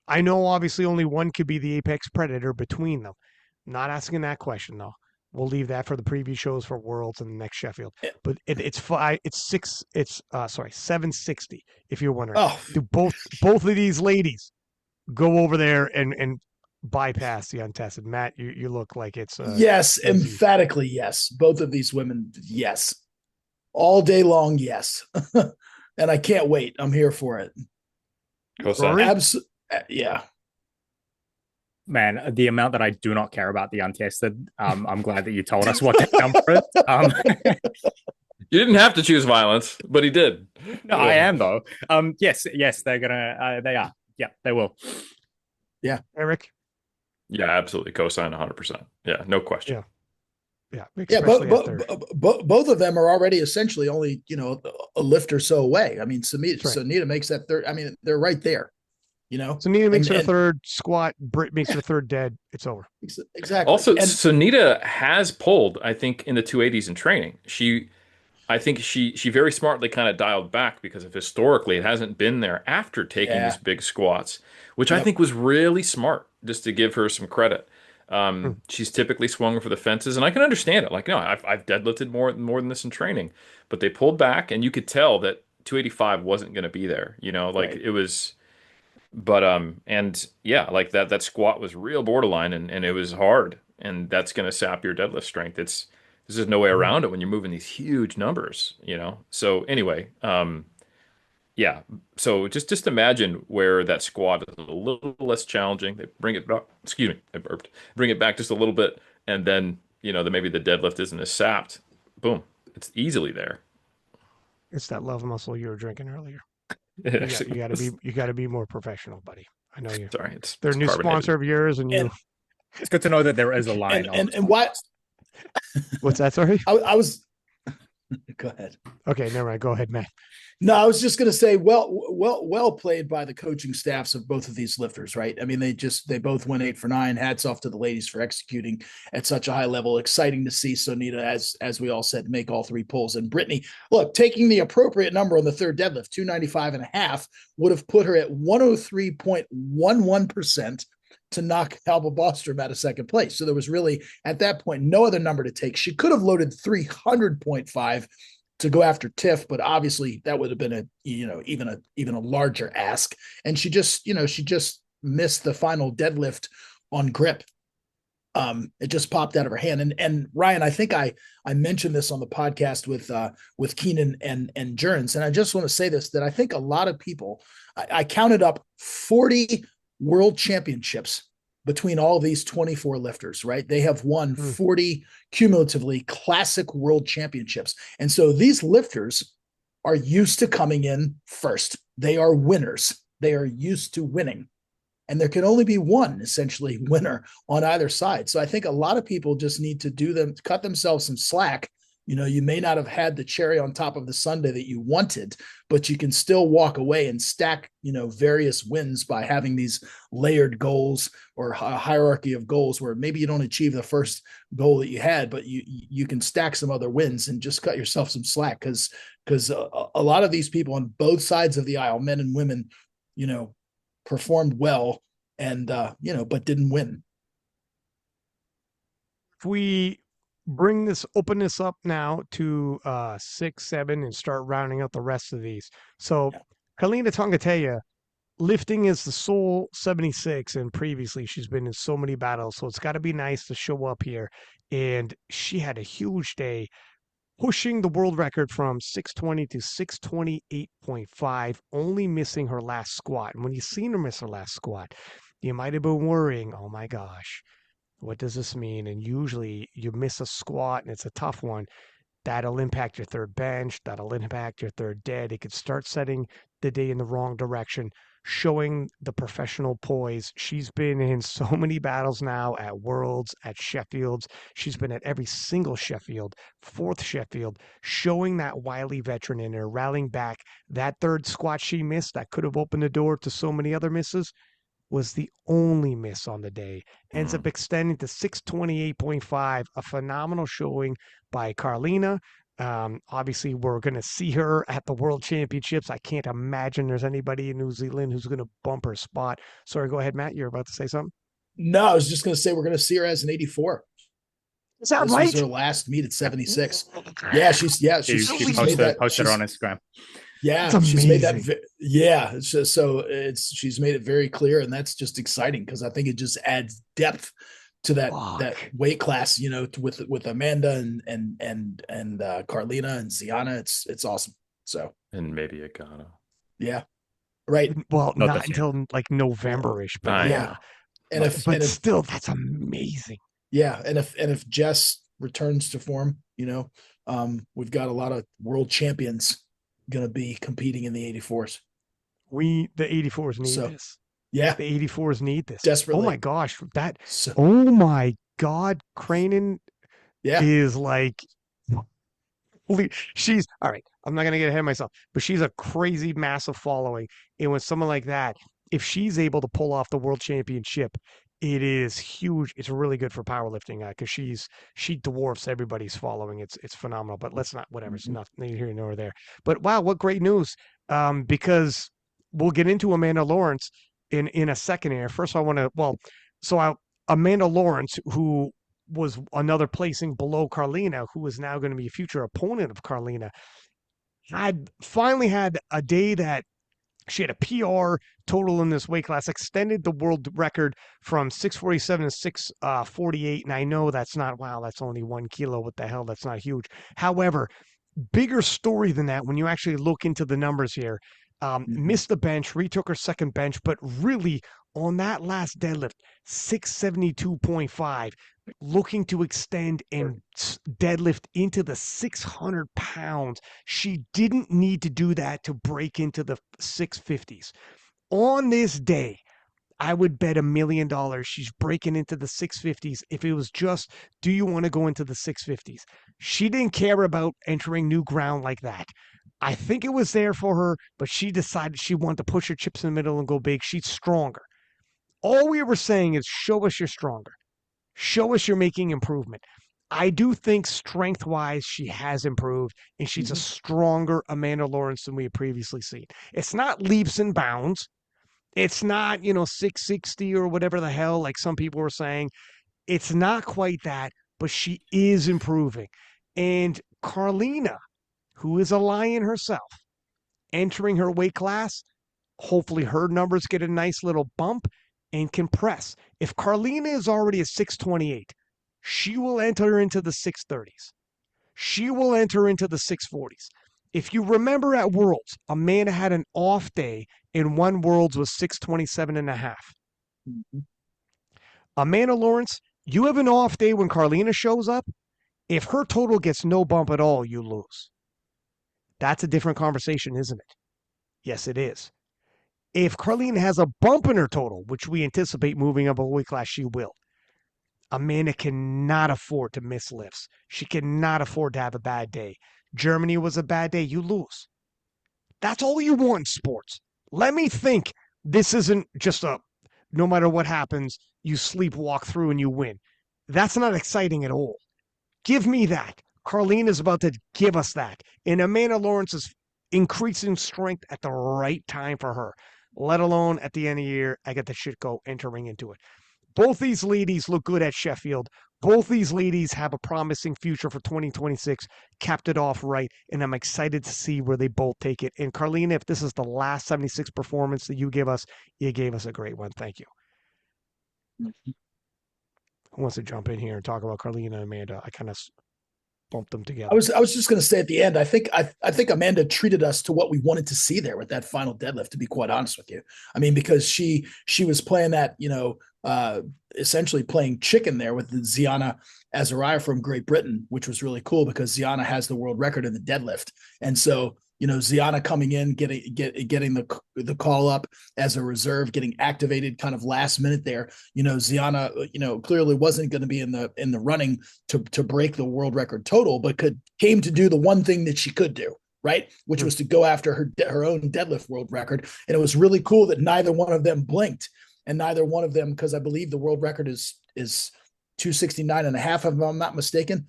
Speaker 1: I know obviously only one could be the apex predator between them. I'm not asking that question though. We'll leave that for the preview shows for Worlds and the next Sheffield. But it's 760 if you're wondering.
Speaker 4: Oh,
Speaker 1: Do both of these ladies go over there and bypass the untested? Matt, you look like it's
Speaker 4: yes,
Speaker 1: easy.
Speaker 4: emphatically yes. Both of these women, yes. All day long, yes. And I can't wait. I'm here for it.
Speaker 1: Rory?
Speaker 4: Yeah.
Speaker 2: Man, the amount that I do not care about the untested, I'm glad that you told us what to come for it.
Speaker 3: You didn't have to choose violence, but he did.
Speaker 2: No, I am though. Yes, they're gonna. They are. Yeah, they will.
Speaker 4: Yeah.
Speaker 1: Eric?
Speaker 3: Yeah, absolutely. Cosign 100%. Yeah, no question.
Speaker 1: Yeah. Yeah,
Speaker 4: Yeah,
Speaker 1: especially at third.
Speaker 4: both of them are already essentially only a lift or so away. I mean,
Speaker 1: That's right.
Speaker 4: Sonita makes that third. I mean, they're right there.
Speaker 1: So Nina makes her third squat. Britt makes her third dead. It's over.
Speaker 4: Exactly.
Speaker 3: Also, Sonita has pulled, I think, in the 280s in training. I think she very smartly kind of dialed back because of historically it hasn't been there after taking
Speaker 4: Yeah.
Speaker 3: these big squats, which I
Speaker 4: Yep.
Speaker 3: think was really smart, just to give her some credit. She's typically swung for the fences, and I can understand it. Like, no, I've deadlifted more than this in training, but they pulled back, and you could tell that 285 wasn't going to be there. Like
Speaker 4: Right.
Speaker 3: it was. But and yeah, like that squat was real borderline, and it was hard, and that's going to sap your deadlift strength. There's just no way around it when you're moving these huge numbers. So anyway, yeah. So just imagine where that squat is a little less challenging. They bring it back. Excuse me, I burped. Bring it back just a little bit, and then maybe the deadlift isn't as sapped. Boom, it's easily there.
Speaker 1: It's that love muscle you were drinking earlier.
Speaker 3: It
Speaker 1: You
Speaker 3: actually
Speaker 1: got to
Speaker 3: was.
Speaker 1: be more professional, buddy. I know you.
Speaker 3: Sorry, it's
Speaker 1: They're a new
Speaker 3: carbonated.
Speaker 1: sponsor of yours, and you.
Speaker 4: And
Speaker 2: It's good to know that there is a line.
Speaker 4: and why
Speaker 1: What's that? Sorry.
Speaker 4: I was Go ahead.
Speaker 1: Okay, never mind. Go ahead, Matt.
Speaker 4: No, I was just going to say, well played by the coaching staffs of both of these lifters, right? I mean, they both went 8 for 9. Hats off to the ladies for executing at such a high level. Exciting to see Sonita, as we all said, make all 3 pulls. And Brittany, look, taking the appropriate number on the third deadlift, 295.5, would have put her at 103.11% to knock Alba Bostrom out of second place. So there was really, at that point, no other number to take. She could have loaded 300.5 to go after Tiff, but obviously that would have been even a larger ask. And she just missed the final deadlift on grip. It just popped out of her hand. And Ryan, I think I mentioned this on the podcast with Keenan and Jerns. And I just want to say this, that I think a lot of people, I counted up 40 world championships between all these 24 lifters, right? They have won 40 cumulatively classic world championships. And so these lifters are used to coming in first. They are winners. They are used to winning. And there can only be one essentially winner on either side. So I think a lot of people just need to cut themselves some slack. You may not have had the cherry on top of the sundae that you wanted, but you can still walk away and stack, various wins by having these layered goals or a hierarchy of goals where maybe you don't achieve the first goal that you had, but you can stack some other wins and just cut yourself some slack because a lot of these people on both sides of the aisle, men and women, performed well and, but didn't win.
Speaker 1: If we open this up now to 6, 7, and start rounding out the rest of these. So Kalina Tongatea, lifting is the sole 76, and previously she's been in so many battles, so it's got to be nice to show up here. And she had a huge day, pushing the world record from 620 to 628.5, only missing her last squat. And when you seen her miss her last squat, you might have been worrying, oh my gosh, what does this mean? And usually you miss a squat and it's a tough one. That'll impact your third bench. That'll impact your third dead. It could start setting the day in the wrong direction, showing the professional poise. She's been in so many battles now at Worlds, at Sheffields. She's been at every single Sheffield, 4th Sheffield, showing that wily veteran in her, rallying back. That third squat she missed that could have opened the door to so many other misses was the only miss on the day. Ends up extending to 628.5, a phenomenal showing by Carlina. Obviously, we're going to see her at the World Championships. I can't imagine there's anybody in New Zealand who's going to bump her spot. Sorry, go ahead, Matt. You're about to say something?
Speaker 4: No, I was just going to say we're going to see her as an 84.
Speaker 1: Is that
Speaker 4: this
Speaker 1: right?
Speaker 4: This was her last meet at 76. Yeah, she's
Speaker 2: posted her on Instagram.
Speaker 4: Yeah, she's made that. Yeah, she's made it very clear, and that's just exciting because I think it just adds depth to that weight class. With Amanda and Carlina and Ziana, it's awesome. So
Speaker 3: and maybe Agana.
Speaker 4: Yeah, right.
Speaker 1: Well, not until like November-ish, but yeah.
Speaker 4: And
Speaker 1: still, that's amazing.
Speaker 4: Yeah, and if Jess returns to form, we've got a lot of world champions going to be competing in the 84s.
Speaker 1: The 84s need this.
Speaker 4: Yeah.
Speaker 1: The 84s need this.
Speaker 4: Desperately.
Speaker 1: Oh my gosh. Oh my God. Cranen is like, she's, all right, I'm not going to get ahead of myself, but she's a crazy, massive following. And with someone like that, if she's able to pull off the world championship, it is huge. It's really good for powerlifting because she dwarfs everybody's following. It's phenomenal. But let's not, whatever. It's neither here nor there. But wow, what great news! Because we'll get into Amanda Lawrence in a second here. First, I want to Amanda Lawrence, who was another placing below Carlina, who is now going to be a future opponent of Carlina, had finally had a day that she had a PR total in this weight class, extended the world record from 647 to 648. And I know that's only 1 kilo. What the hell? That's not huge. However, bigger story than that when you actually look into the numbers here. Missed the bench, retook her second bench, but really on that last deadlift, 672.5, looking to extend and deadlift into the 600 pounds. She didn't need to do that to break into the 650s. On this day, I would bet $1 million she's breaking into the 650s if it was just, do you want to go into the 650s? She didn't care about entering new ground like that. I think it was there for her, but she decided she wanted to push her chips in the middle and go big. She's stronger. All we were saying is show us you're stronger. Show us you're making improvement. I do think strength wise, she has improved and she's a stronger Amanda Lawrence than we had previously seen. It's not leaps and bounds. It's not, 660 or whatever the hell, like some people were saying. It's not quite that, but she is improving. And Carlina, who is a lion herself, entering her weight class, hopefully her numbers get a nice little bump and can press. If Carlina is already at 628, she will enter into the 630s. She will enter into the 640s. If you remember at Worlds, Amanda had an off day in one Worlds was 627 and a half.
Speaker 4: Mm-hmm.
Speaker 1: Amanda Lawrence, you have an off day when Carlina shows up. If her total gets no bump at all, you lose. That's a different conversation, isn't it? Yes, it is. If Carlina has a bump in her total, which we anticipate moving up a weight class, she will. Amanda cannot afford to miss lifts. She cannot afford to have a bad day. Germany was a bad day, you lose. That's all you want in sports. Let me think this isn't just a no matter what happens, you sleepwalk through and you win. That's not exciting at all. Give me that. Carlina is about to give us that. And Amanda Lawrence is increasing strength at the right time for her, let alone at the end of the year, I get the shit go entering into it. Both these ladies look good at Sheffield. Both these ladies have a promising future for 2026, capped it off right, and I'm excited to see where they both take it. And Carlina, if this is the last 76 performance that you gave us a great one. Thank you. Who wants to jump in here and talk about Carlina and Amanda? I kind of bumped them together.
Speaker 4: I was just going to say at the end, I think Amanda treated us to what we wanted to see there with that final deadlift, to be quite honest with you. I mean, because she was playing that, essentially playing chicken there with the Ziana Azariah from Great Britain, which was really cool because Ziana has the world record in the deadlift. And so, Ziana coming in, getting the call up as a reserve, getting activated kind of last minute there. Ziana, clearly wasn't going to be in the running to break the world record total, but came to do the one thing that she could do, right? Which was to go after her own deadlift world record. And it was really cool that neither one of them blinked, and neither one of them, because I believe the world record is 269 and a half, if I'm not mistaken,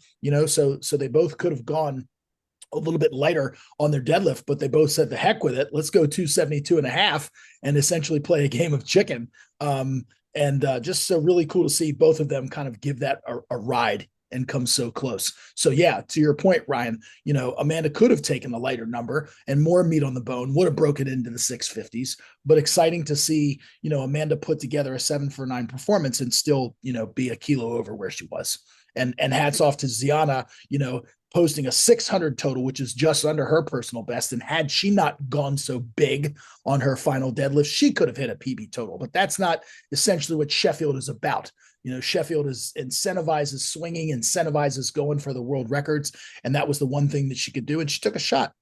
Speaker 4: so they both could have gone a little bit lighter on their deadlift, but they both said the heck with it. Let's go 272 and a half and essentially play a game of chicken. Just so really cool to see both of them kind of give that a ride and come so close. So yeah, to your point, Ryan, Amanda could have taken the lighter number and more meat on the bone, would have broken into the 650s, but exciting to see, Amanda put together a 7 for 9 performance and still, be a kilo over where she was. And hats off to Ziana, posting a 600 total, which is just under her personal best. And had she not gone so big on her final deadlift, she could have hit a PB total, but that's not essentially what Sheffield is about. Sheffield incentivizes swinging, incentivizes going for the world records. And that was the one thing that she could do. And she took a shot.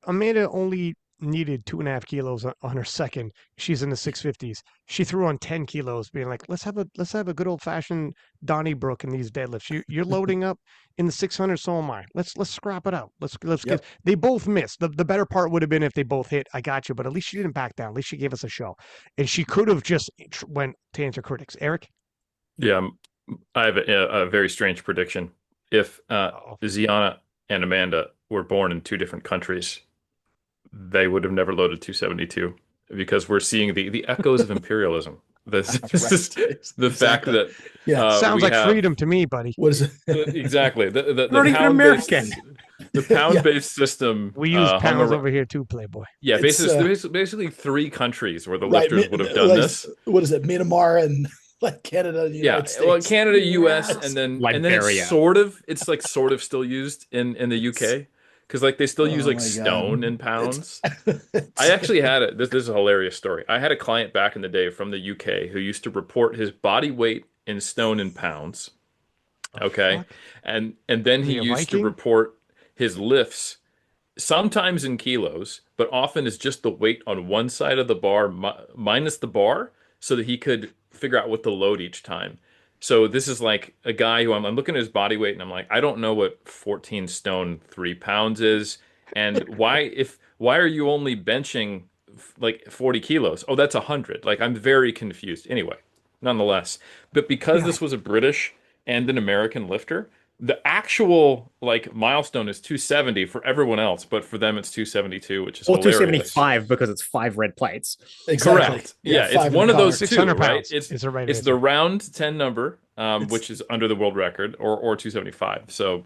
Speaker 1: Amanda only needed 2.5 kilos on her second. She's in the 650s. She threw on 10 kilos, being like, let's have a good old fashioned Donnybrook in these deadlifts. You're loading up in the 600, so am I. Let's scrap it out. Let's get. They both missed. The better part would have been if they both hit. I got you, but at least she didn't back down. At least she gave us a show, and she could have just went to answer critics. Eric.
Speaker 3: Yeah, I have a very strange prediction. If Ziana and Amanda were born in two different countries, they would have never loaded 272 because we're seeing the echoes of imperialism. The fact that
Speaker 1: sounds like freedom to me, buddy.
Speaker 4: What is it?
Speaker 3: Exactly the
Speaker 1: not even American.
Speaker 3: The pound-based system.
Speaker 1: We use pounds over here too, Playboy.
Speaker 3: Yeah, basically 3 countries where the lifters would have done this.
Speaker 4: What is it? Myanmar and like Canada, the United States.
Speaker 3: Well, Canada, US, and then
Speaker 2: Liberia.
Speaker 3: It's like sort of still used in the UK. Because they still use stone in pounds. I actually had it. This is a hilarious story. I had a client back in the day from the UK who used to report his body weight in stone and pounds. Okay, and then he used to report his lifts sometimes in kilos, but often is just the weight on one side of the bar minus the bar so that he could figure out what to load each time. So this is like a guy who I'm looking at his body weight and I'm like, I don't know what 14 stone 3 pounds is. And why are you only benching like 40 kilos? Oh, that's 100. Like I'm very confused. Anyway, nonetheless, but because
Speaker 1: Yeah.
Speaker 3: this was a British and an American lifter, the actual like milestone is 270 for everyone else, but for them it's 272, which is
Speaker 2: Or
Speaker 3: hilarious.
Speaker 2: 275 because it's 5 red plates.
Speaker 4: Exactly.
Speaker 3: Correct.
Speaker 4: Yeah,
Speaker 3: Yeah, it's
Speaker 4: 5 in the
Speaker 3: one of
Speaker 4: collar.
Speaker 3: those two,
Speaker 1: 600
Speaker 3: right?
Speaker 1: pounds is the right
Speaker 3: It's the
Speaker 1: answer.
Speaker 3: round 10 number,
Speaker 4: It's
Speaker 3: which is under the world record, or 275. So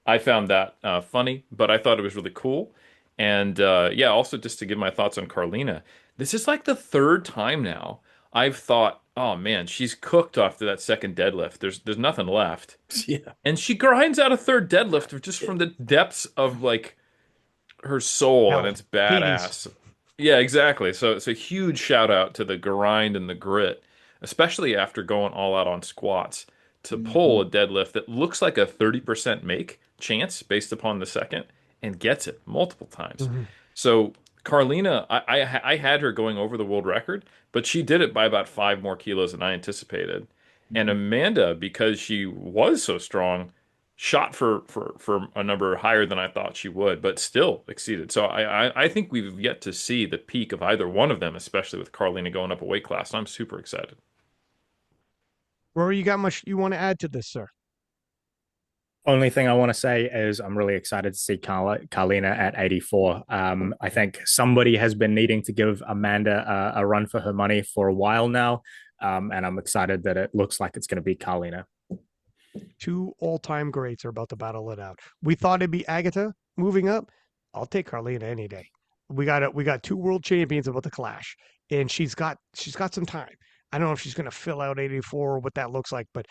Speaker 3: I found that funny, but I thought it was really cool. And yeah, also just to give my thoughts on Carlina, this is like the third time now I've thought, oh man, she's cooked after that second deadlift. There's nothing left.
Speaker 4: yeah.
Speaker 3: And she grinds out a third deadlift just from the depths of like her soul, and
Speaker 1: Hell,
Speaker 3: it's
Speaker 1: Hades.
Speaker 3: badass. Yeah, exactly. So it's a huge shout out to the grind and the grit, especially after going all out on squats to pull a
Speaker 4: Mhm.
Speaker 3: deadlift that looks like a 30% make chance based upon the second and gets it multiple times.
Speaker 1: Mhm.
Speaker 3: So Carlina, I had her going over the world record, but she did it by about 5 more kilos than I anticipated. And
Speaker 4: Mhm.
Speaker 3: Amanda, because she was so strong, shot for a number higher than I thought she would, but still exceeded. So I think we've yet to see the peak of either one of them, especially with Carlina going up a weight class. I'm super excited.
Speaker 1: Rory, you got much you want to add to this, sir?
Speaker 2: Only thing I want to say is I'm really excited to see Carlina at 84. I think somebody has been needing to give Amanda a run for her money for a while now. And I'm excited that it looks like it's going to be Carlina.
Speaker 1: Two all-time greats are about to battle it out. We thought it'd be Agatha moving up. I'll take Carlina any day. We got two world champions about to clash, and she's got some time. I don't know if she's going to fill out 84 or what that looks like, but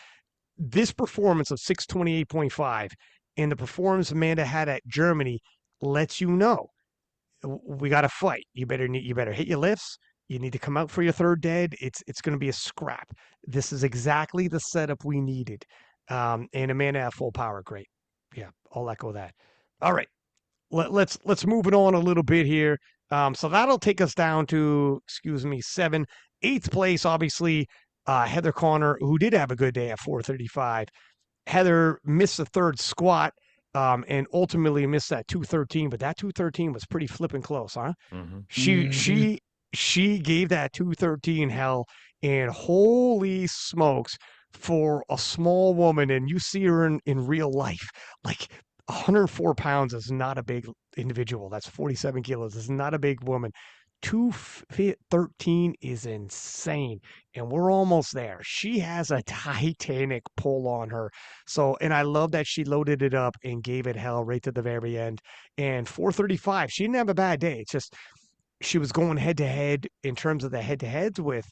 Speaker 1: this performance of 628.5 and the performance Amanda had at Germany lets you know we got to fight. You better hit your lifts. You need to come out for your third dead. It's going to be a scrap. This is exactly the setup we needed. And Amanda at full power, great. Yeah, I'll echo that. All right, let's move it on a little bit here. So that'll take us down to seven, eighth place. Obviously, Heather Connor, who did have a good day at 435. Heather missed the third squat and ultimately missed that 213, but that 213 was pretty flipping close, huh?
Speaker 3: Hmm.
Speaker 1: She
Speaker 4: Mhm.
Speaker 1: she she gave that 213 hell, and holy smokes, for a small woman, and you see her in real life, like 104 pounds is not a big individual. That's 47 kilos. Is not a big woman. 213 is insane, and we're almost there. She has a titanic pull on her. So, and I love that she loaded it up and gave it hell right to the very end. And 435, she didn't have a bad day. It's just she was going head to head in terms of the head to heads with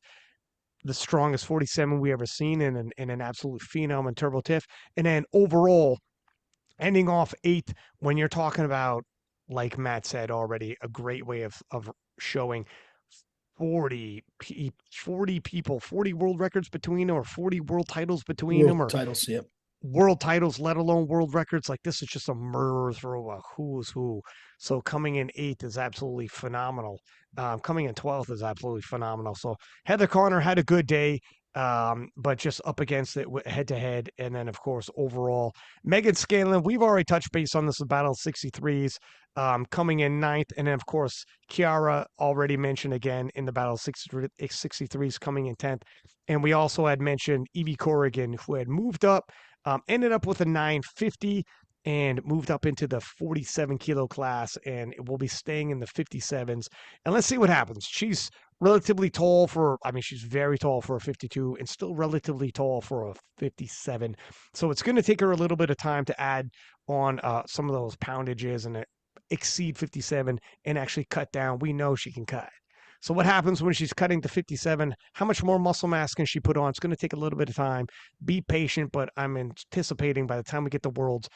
Speaker 1: the strongest 47 we ever seen and an absolute phenom in Turbo Tiff. And then overall, ending off eighth when you're talking about, like Matt said already, a great way of showing 40 people, 40 world records between them, or 40 world titles between them,
Speaker 4: World
Speaker 1: or
Speaker 4: titles. Yep.
Speaker 1: world titles, let alone world records. Like, this is just a murder through a who's who. So coming in eighth is absolutely phenomenal. Coming in 12th is absolutely phenomenal. So Heather Connor had a good day, but just up against it head to head. And then, of course, overall, Megan Scanlon, we've already touched base on this Battle of 63s, coming in ninth. And then, of course, Kiara already mentioned again in the Battle of 63s, coming in 10th. And we also had mentioned Evie Corrigan, who had moved up, ended up with a 950 and moved up into the 47 kilo class, and will be staying in the 57s. And let's see what happens. She's relatively tall she's very tall for a 52 and still relatively tall for a 57. So it's going to take her a little bit of time to add on some of those poundages and exceed 57 and actually cut down. We know she can cut. So what happens when she's cutting to 57? How much more muscle mass can she put on? It's going to take a little bit of time. Be patient, but I'm anticipating by the time we get to Worlds,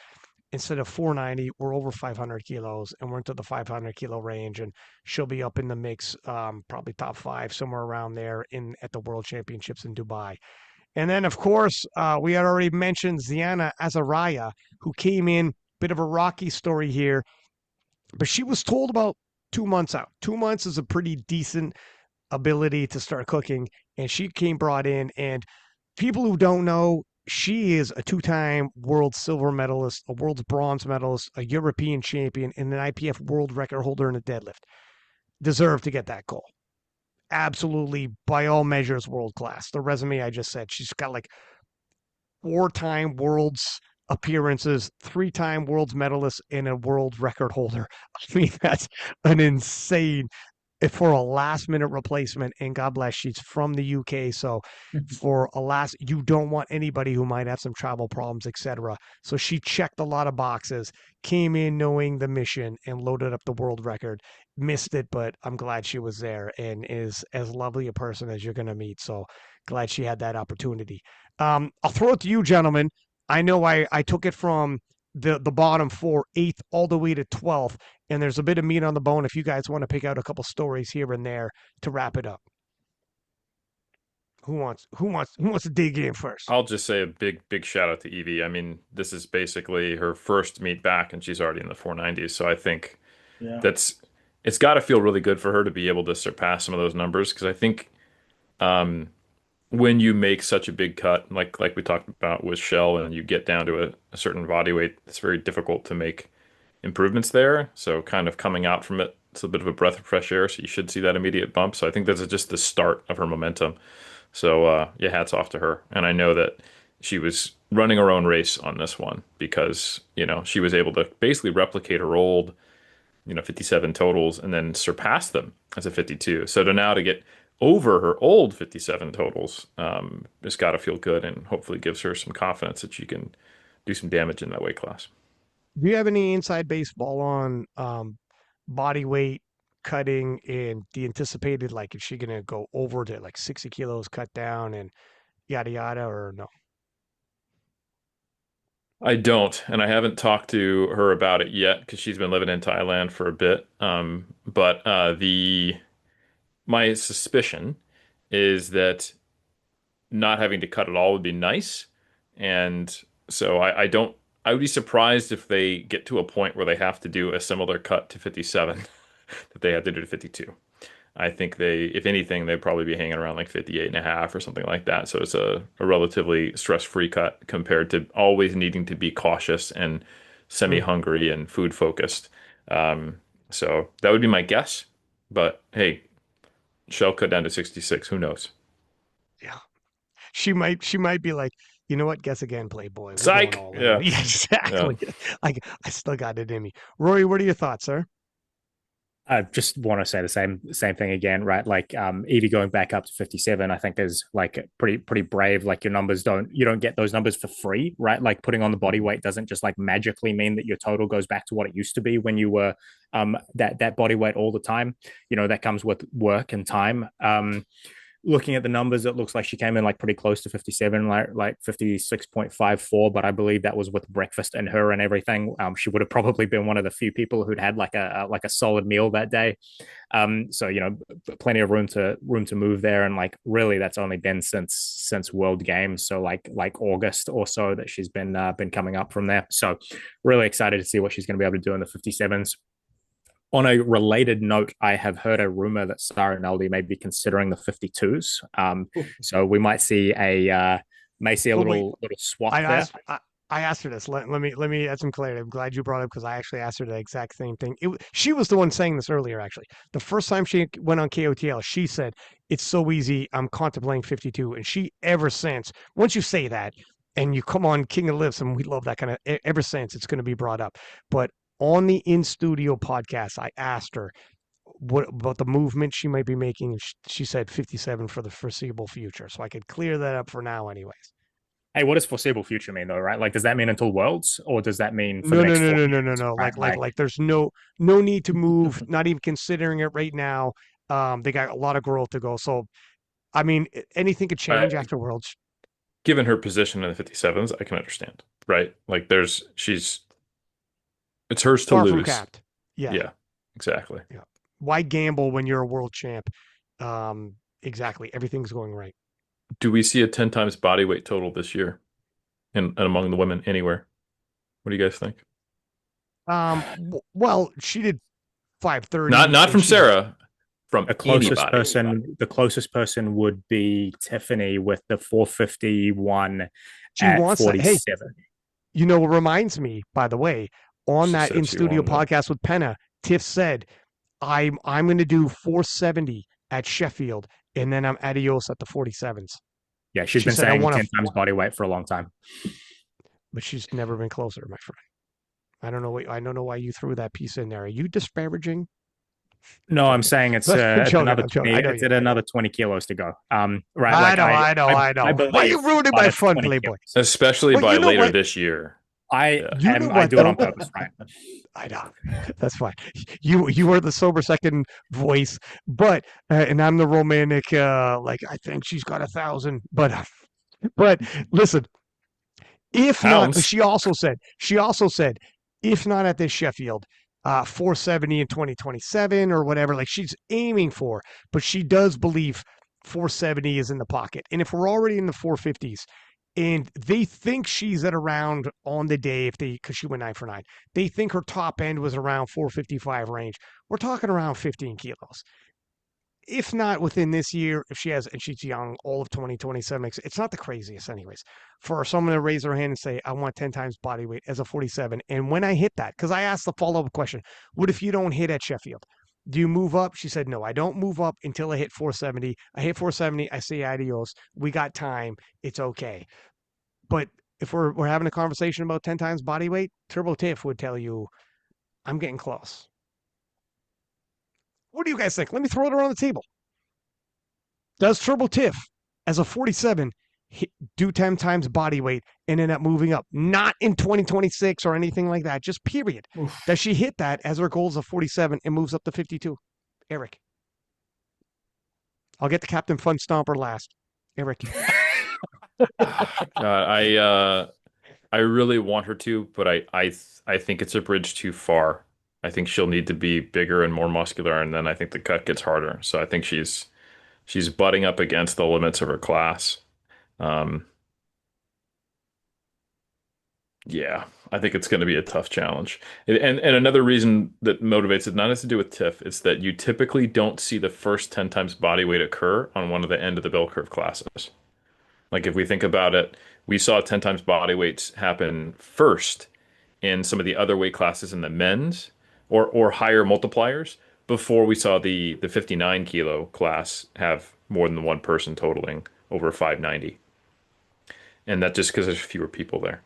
Speaker 1: instead of 490, we're over 500 kilos and we're into the 500 kilo range, and she'll be up in the mix, probably top five, somewhere around there in at the World Championships in Dubai. And then, of course, we had already mentioned Ziana Azaraya, who came in, bit of a rocky story here, but she was told about 2 months out. 2 months is a pretty decent ability to start cooking, and she came brought in. And people who don't know, she is a two-time world silver medalist, a world's bronze medalist, a European champion, and an IPF world record holder in a deadlift. Deserved to get that goal. Absolutely, by all measures, world class. The resume I just said, she's got like four-time world's appearances, three-time world's medalist, and a world record holder. I mean, that's an insane for a last minute replacement. And God bless, she's from the UK. So for a last, you don't want anybody who might have some travel problems, etc. So she checked a lot of boxes, came in knowing the mission, and loaded up the world record. Missed it, but I'm glad she was there and is as lovely a person as you're going to meet. So glad she had that opportunity. I'll throw it to you, gentlemen. I know I took it from the bottom four, eighth all the way to 12th, and there's a bit of meat on the bone if you guys want to pick out a couple stories here and there to wrap it up. Who wants to dig in first?
Speaker 3: I'll just say a big shout out to Evie. I mean, this is basically her first meet back, and she's already in the 490s. So I think
Speaker 4: Yeah.
Speaker 3: that's it's got to feel really good for her to be able to surpass some of those numbers because I think um, when you make such a big cut, like we talked about with Shell, and you get down to a certain body weight, it's very difficult to make improvements there. So kind of coming out from it, it's a bit of a breath of fresh air. So you should see that immediate bump. So I think that's just the start of her momentum. So yeah, hats off to her. And I know that she was running her own race on this one because, she was able to basically replicate her old, 57 totals and then surpass them as a 52. So to get over her old 57 totals, it's got to feel good and hopefully gives her some confidence that she can do some damage in that weight class.
Speaker 1: Do you have any inside baseball on body weight cutting and the anticipated, like, is she going to go over to like 60 kilos cut down and yada yada, or no?
Speaker 3: I don't, and I haven't talked to her about it yet because she's been living in Thailand for a bit. But the my suspicion is that not having to cut it all would be nice. And so I don't, I would be surprised if they get to a point where they have to do a similar cut to 57 that they had to do to 52. I think if anything, they'd probably be hanging around like 58 and a half or something like that. So it's a relatively stress-free cut compared to always needing to be cautious and
Speaker 1: Hmm.
Speaker 3: semi-hungry and food focused. Um, so that would be my guess. But hey, Shell cut down to 66. Who knows?
Speaker 1: Yeah. She might be like, you know what? Guess again, Playboy. We're going
Speaker 3: Psych.
Speaker 1: all in.
Speaker 3: Yeah.
Speaker 1: Yeah,
Speaker 3: Yeah.
Speaker 1: exactly. Like, I still got it in me. Rory, what are your thoughts, sir?
Speaker 2: I just want to say the same thing again, right? Like Evie going back up to 57, I think is like pretty brave. Like you don't get those numbers for free, right? Like putting on the body weight doesn't just like magically mean that your total goes back to what it used to be when you were that body weight all the time. That comes with work and time. Looking at the numbers, it looks like she came in like pretty close to 57, like 56.54. But I believe that was with breakfast and her and everything. She would have probably been one of the few people who'd had like a solid meal that day. So plenty of room to move there, and like really that's only been since World Games, so like August or so that she's been coming up from there. So really excited to see what she's going to be able to do in the 57s. On a related note, I have heard a rumor that Sarah Naldi may be considering the 52s. So we might see a
Speaker 1: But wait,
Speaker 2: little swap
Speaker 1: I
Speaker 2: there.
Speaker 1: asked I asked her this. Let me add some clarity. I'm glad you brought it up because I actually asked her the exact same thing. She was the one saying this earlier. Actually, the first time she went on KOTL, she said it's so easy. I'm contemplating 52, and she ever since. Once you say that, and you come on King of Lifts, and we love that kind of. Ever since it's going to be brought up, but on the in studio podcast, I asked her what about the movement she might be making. She said 57 for the foreseeable future, so I could clear that up for now, anyways.
Speaker 2: Hey, what does foreseeable future mean though, right? Like, does that mean until Worlds, or does that mean for the
Speaker 1: No, no,
Speaker 2: next
Speaker 1: no,
Speaker 2: four
Speaker 1: no, no, no,
Speaker 2: years,
Speaker 1: no.
Speaker 2: right?
Speaker 1: Like, there's no need to move. Not even considering it right now. They got a lot of growth to go. So, I mean, anything could change
Speaker 3: I,
Speaker 1: after Worlds.
Speaker 3: Given her position in the 57s, I can understand, right? Like it's hers to
Speaker 1: Far from
Speaker 3: lose.
Speaker 1: capped. Yeah,
Speaker 3: Yeah, exactly.
Speaker 1: yeah. Why gamble when you're a world champ? Exactly. Everything's going right.
Speaker 3: Do we see a 10 times body weight total this year and among the women anywhere? What do you guys think?
Speaker 1: Well, she did 5:30.
Speaker 3: Not from Sarah, from
Speaker 2: The closest
Speaker 3: anybody.
Speaker 2: would be Tiffany with the 451
Speaker 1: She
Speaker 2: at
Speaker 1: wants that. Hey,
Speaker 2: 47.
Speaker 1: you know, it reminds me, by the way, on
Speaker 3: She
Speaker 1: that
Speaker 3: said
Speaker 1: in
Speaker 3: she
Speaker 1: studio
Speaker 3: wanted it.
Speaker 1: podcast with Penna, Tiff said, I'm going to do 470 at Sheffield, and then I'm adios at the 47s.
Speaker 2: Yeah, she's
Speaker 1: She
Speaker 2: been
Speaker 1: said, I
Speaker 2: saying
Speaker 1: want
Speaker 2: 10
Speaker 1: to,
Speaker 2: times body weight for a long time.
Speaker 1: but she's never been closer, my friend. I don't know why you threw that piece in there. Are you disparaging?
Speaker 2: No, I'm saying it's
Speaker 1: I'm joking.
Speaker 2: another
Speaker 1: I'm joking.
Speaker 2: 20.
Speaker 1: I know
Speaker 2: It's
Speaker 1: you.
Speaker 2: at another 20 kilos to go. Right,
Speaker 1: I
Speaker 2: like
Speaker 1: know. I
Speaker 2: I
Speaker 1: know. Why are you
Speaker 2: believe,
Speaker 1: ruining
Speaker 2: but
Speaker 1: my
Speaker 2: it's
Speaker 1: fun,
Speaker 2: 20
Speaker 1: Playboy?
Speaker 2: kilos.
Speaker 3: Especially
Speaker 1: Well,
Speaker 3: by
Speaker 1: you know
Speaker 3: later
Speaker 1: what?
Speaker 3: this year.
Speaker 2: I
Speaker 1: You know
Speaker 2: I
Speaker 1: what,
Speaker 2: do it on
Speaker 1: though?
Speaker 2: purpose, right?
Speaker 1: I know. That's fine. You are the sober second voice, but and I'm the romantic. Like I think she's got 1,000, but listen, if not,
Speaker 3: Helms.
Speaker 1: she also said, if not at this Sheffield, 470 in 2027 or whatever, like she's aiming for, but she does believe 470 is in the pocket. And if we're already in the 450s and they think she's at around on the day, because she went 9 for 9, they think her top end was around 455 range. We're talking around 15 kilos, if not within this year, if she has, and she's young, all of 2027, it's not the craziest, anyways, for someone to raise their hand and say, I want 10 times body weight as a 47. And when I hit that, because I asked the follow up question, what if you don't hit at Sheffield? Do you move up? She said, no, I don't move up until I hit 470. I hit 470. I say adios. We got time. It's okay. But if we're having a conversation about 10 times body weight, Turbo Tiff would tell you, I'm getting close. What do you guys think? Let me throw it around the table. Does Turbo Tiff, as a 47, do 10 times body weight and end up moving up? Not in 2026 or anything like that, just period. Oof. Does she hit that as her goal is a 47 and moves up to 52? Eric. I'll get the Captain Fun Stomper last. Eric.
Speaker 3: I really want her to, but I think it's a bridge too far. I think she'll need to be bigger and more muscular, and then I think the cut gets harder. So I think she's butting up against the limits of her class. Yeah, I think it's going to be a tough challenge. And another reason that motivates it not has to do with TIFF, it's that you typically don't see the first 10 times body weight occur on one of the end of the bell curve classes. Like if we think about it, we saw 10 times body weights happen first in some of the other weight classes in the men's or higher multipliers before we saw the 59 kilo class have more than one person totaling over 590. And that just because there's fewer people there.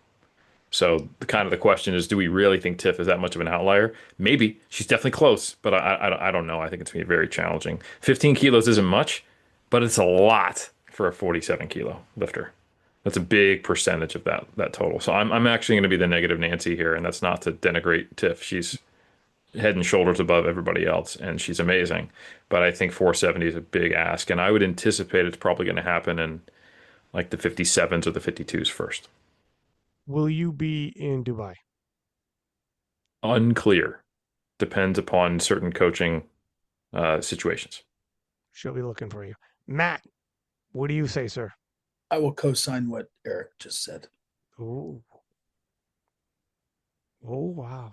Speaker 3: So the question is, do we really think Tiff is that much of an outlier? Maybe. She's definitely close, but I don't know. I think it's going to be very challenging. 15 kilos isn't much, but it's a lot for a 47 kilo lifter. That's a big percentage of that total. So I'm actually going to be the negative Nancy here, and that's not to denigrate Tiff. She's head and shoulders above everybody else, and she's amazing. But I think 470 is a big ask, and I would anticipate it's probably going to happen in like the 57s or the 52s first.
Speaker 1: Will you be in Dubai?
Speaker 3: Unclear. Depends upon certain coaching situations.
Speaker 1: She'll be looking for you. Matt, what do you say, sir?
Speaker 4: I will co-sign what Eric just said.
Speaker 1: Oh, wow.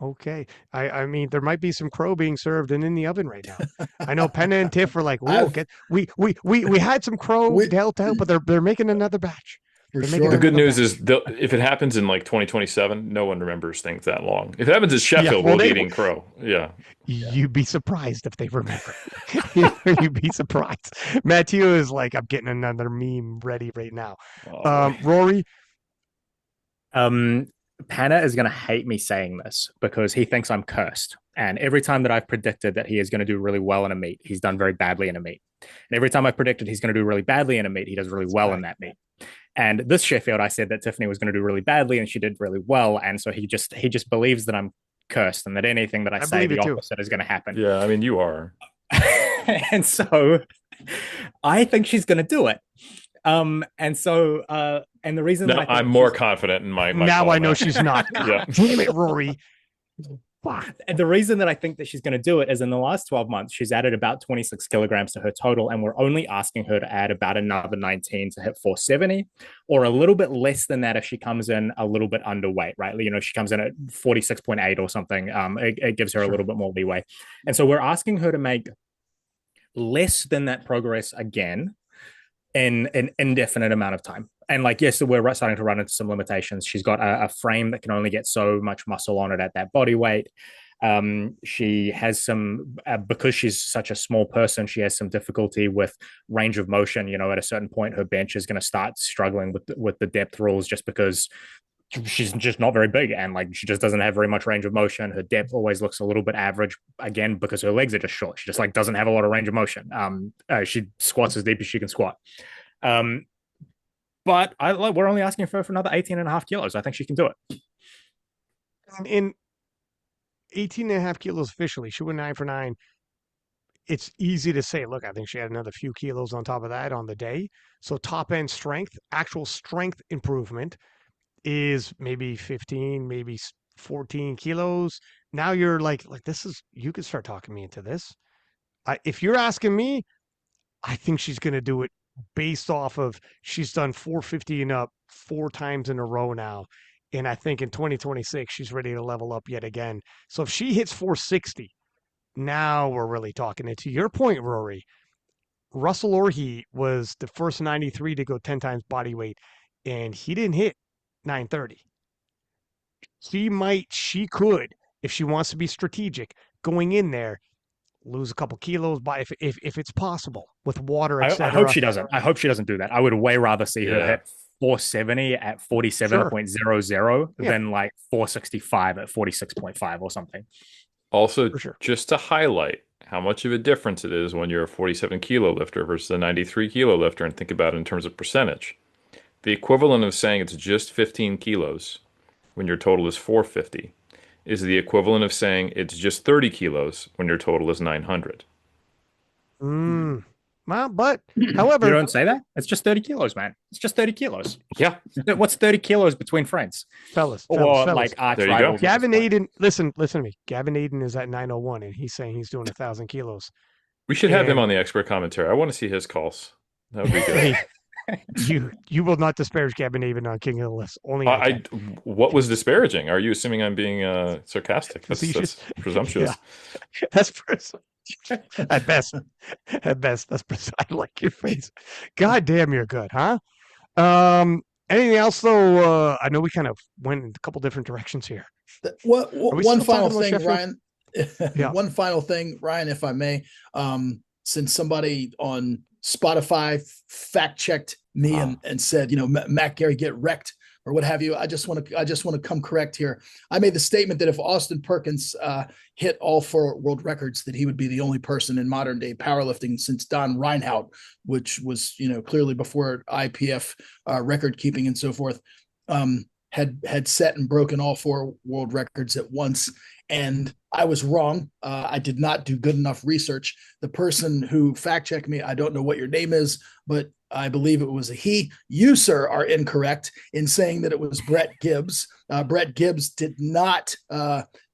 Speaker 1: Okay. I mean, there might be some crow being served and in the oven right now. I know Penna and Tiff were like, "Oh, we had some crow dealt out, but they're making another batch."
Speaker 4: Sure.
Speaker 3: The good news is if it happens in like 2027, no one remembers things that long. If it happens at Sheffield, we'll be eating crow. Yeah.
Speaker 1: You'd be surprised if they remember. You'd be surprised. Matthew is like, I'm getting another meme ready right now. Rory?
Speaker 2: Panna is going to hate me saying this because he thinks I'm cursed. And every time that I've predicted that he is going to do really well in a meet, he's done very badly in a meet. And every time I've predicted he's going to do really badly in a meet, he does really well in that meet. And this Sheffield, I said that Tiffany was going to do really badly, and she did really well. And so he just believes that I'm cursed and that anything that I say, the opposite is going to happen.
Speaker 3: Yeah, I mean, you are.
Speaker 2: And so I think she's going to do it. And the reason
Speaker 3: I'm more confident in my
Speaker 1: now I know she's not.
Speaker 3: Yeah.
Speaker 1: Damn it, Rory.
Speaker 2: And the reason that I think that she's going to do it is in the last 12 months, she's added about 26 kilograms to her total, and we're only asking her to add about another 19 to hit 470, or a little bit less than that if she comes in a little bit underweight, right? You know, she comes in at 46.8 or something. It gives her a little bit more leeway. And so we're asking her to make less than that progress again in an indefinite amount of time. And like, yes, we're starting to run into some limitations. She's got a frame that can only get so much muscle on it at that body weight. She has some, because she's such a small person, she has some difficulty with range of motion. You know, at a certain point, her bench is going to start struggling with the depth rules just because she's just not very big, and like she just doesn't have very much range of motion. Her depth always looks a little bit average, again because her legs are just short. She just like doesn't have a lot of range of motion. She squats as deep as she can squat. But we're only asking for another 18 and a half kilos. I think she can do it.
Speaker 1: In 18 and a half kilos officially, she went 9 for 9. It's easy to say, look, I think she had another few kilos on top of that on the day. So top end strength, actual strength improvement is maybe 15, maybe 14 kilos. Now you're like this is, you could start talking me into this. If you're asking me, I think she's going to do it based off of she's done 450 and up 4 times in a row now. And I think in 2026, she's ready to level up yet again. So if she hits 460, now we're really talking. And to your point, Rory, Russell Orhe was the first 93 to go 10 times body weight, and he didn't hit 930. She could, if she wants to be strategic, going in there, lose a couple kilos by if it's possible with water, etc.
Speaker 2: I hope she doesn't. I hope she doesn't do that. I would way rather see her hit 470 at 47.00 than like 465 at 46.5 or something.
Speaker 3: Also, just to highlight how much of a difference it is when you're a 47 kilo lifter versus a 93 kilo lifter, and think about it in terms of percentage. The equivalent of saying it's just 15 kilos when your total is 450 is the equivalent of saying it's just 30 kilos when your total is 900.
Speaker 1: Well, but however,
Speaker 2: you don't say that. It's just 30 kilos, man. It's just 30 kilos.
Speaker 3: Yeah.
Speaker 2: What's 30 kilos between friends?
Speaker 1: Fellas.
Speaker 2: Like arch rivals.
Speaker 1: Gavin Aiden, listen to me. Gavin Aiden is at 901 and he's saying he's doing 1,000 kilos.
Speaker 3: We should have him on the expert commentary. I want to see his calls. That would be good.
Speaker 1: You will not disparage Gavin Aiden on King of the List. Only
Speaker 3: what was disparaging? Are you assuming I'm being sarcastic? That's presumptuous.
Speaker 1: Yeah. That's presumptuous. At best, that's I like your face. God damn, you're good, huh? Anything else though? I know we kind of went in a couple different directions here.
Speaker 4: One final thing, Ryan.
Speaker 1: Yeah.
Speaker 4: One final thing, Ryan, if I may. Since somebody on Spotify fact checked me and said, Matt Gary get wrecked or what have you, I just want to come correct here. I made the statement that if Austin Perkins hit all 4 world records, that he would be the only person in modern day powerlifting since Don Reinhout, which was clearly before IPF record keeping and so forth, had set and broken all 4 world records at once. And I was wrong. I did not do good enough research. The person who fact checked me, I don't know what your name is, but I believe it was a he. You, sir, are incorrect in saying that it was Brett Gibbs. Brett Gibbs did not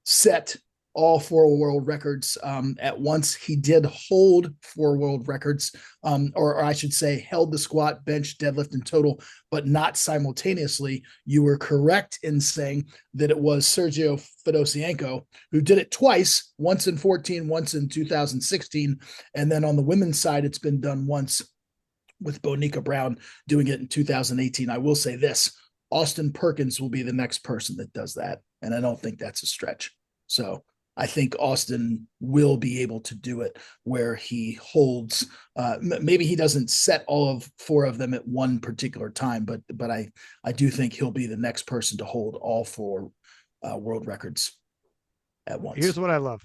Speaker 4: set all 4 world records at once. He did hold 4 world records, or I should say held the squat, bench, deadlift, and total, but not simultaneously. You were correct in saying that it was Sergio Fedosienko who did it twice, once in 2014, once in 2016. And then on the women's side, it's been done once with Bonica Brown doing it in 2018. I will say this, Austin Perkins will be the next person that does that. And I don't think that's a stretch. So I think Austin will be able to do it where he holds, maybe he doesn't set all of 4 of them at one particular time, but I do think he'll be the next person to hold all 4 world records at once.
Speaker 1: Here's what I love.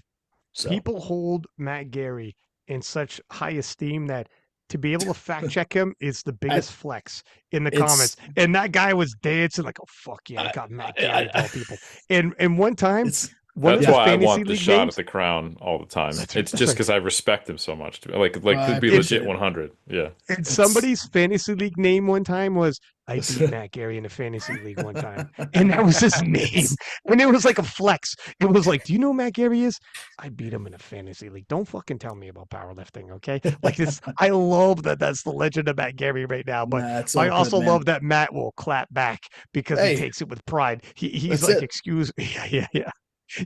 Speaker 4: So,
Speaker 1: people hold Matt Gary in such high esteem that to be able to fact check him is the biggest flex in the comments. And that guy was dancing like, oh, fuck yeah, I got Matt Gary of all people. And one time, One
Speaker 3: That's
Speaker 1: of the
Speaker 3: why I
Speaker 1: fantasy
Speaker 3: want the
Speaker 1: league
Speaker 3: shot
Speaker 1: names.
Speaker 3: at the crown all the time.
Speaker 1: That's
Speaker 3: It's
Speaker 1: that's
Speaker 3: just
Speaker 1: right.
Speaker 3: because I respect him so much. Like
Speaker 4: I
Speaker 3: could be
Speaker 4: appreciate
Speaker 3: legit
Speaker 4: it.
Speaker 3: 100. Yeah.
Speaker 1: And
Speaker 4: It's
Speaker 1: somebody's fantasy league name one time was I beat Matt Gary in a fantasy league one time. And that was his name. And it was like a flex. It was like, do you know who Matt Gary is? I beat him in a fantasy league. Don't fucking tell me about powerlifting, okay? Like this, I love that that's the legend of Matt Gary right now. But
Speaker 4: Nah, it's
Speaker 1: I
Speaker 4: all good,
Speaker 1: also
Speaker 4: man.
Speaker 1: love that Matt will clap back because he
Speaker 4: Hey,
Speaker 1: takes it with pride. He's
Speaker 4: that's
Speaker 1: like,
Speaker 4: it.
Speaker 1: excuse me. Yeah.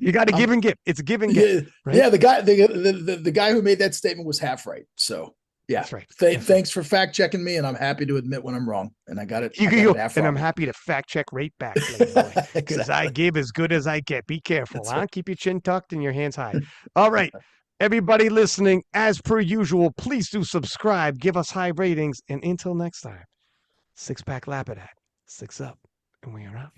Speaker 1: You got to
Speaker 4: I'm
Speaker 1: give and get. It's a give and get,
Speaker 4: yeah,
Speaker 1: right?
Speaker 4: yeah. The guy who made that statement was half right. So yeah.
Speaker 1: That's right. That's right.
Speaker 4: Thanks for fact checking me, and I'm happy to admit when I'm wrong. And I got it.
Speaker 1: You
Speaker 4: I
Speaker 1: can
Speaker 4: got
Speaker 1: go,
Speaker 4: it half
Speaker 1: and I'm
Speaker 4: wrong.
Speaker 1: happy to fact check right back, Playboy, because I
Speaker 4: Exactly.
Speaker 1: give as good as I get. Be careful,
Speaker 4: That's
Speaker 1: huh?
Speaker 4: right.
Speaker 1: Keep your chin tucked and your hands high. All right. Everybody listening, as per usual, please do subscribe, give us high ratings, and until next time, Six Pack Lapadat, six up, and we are out.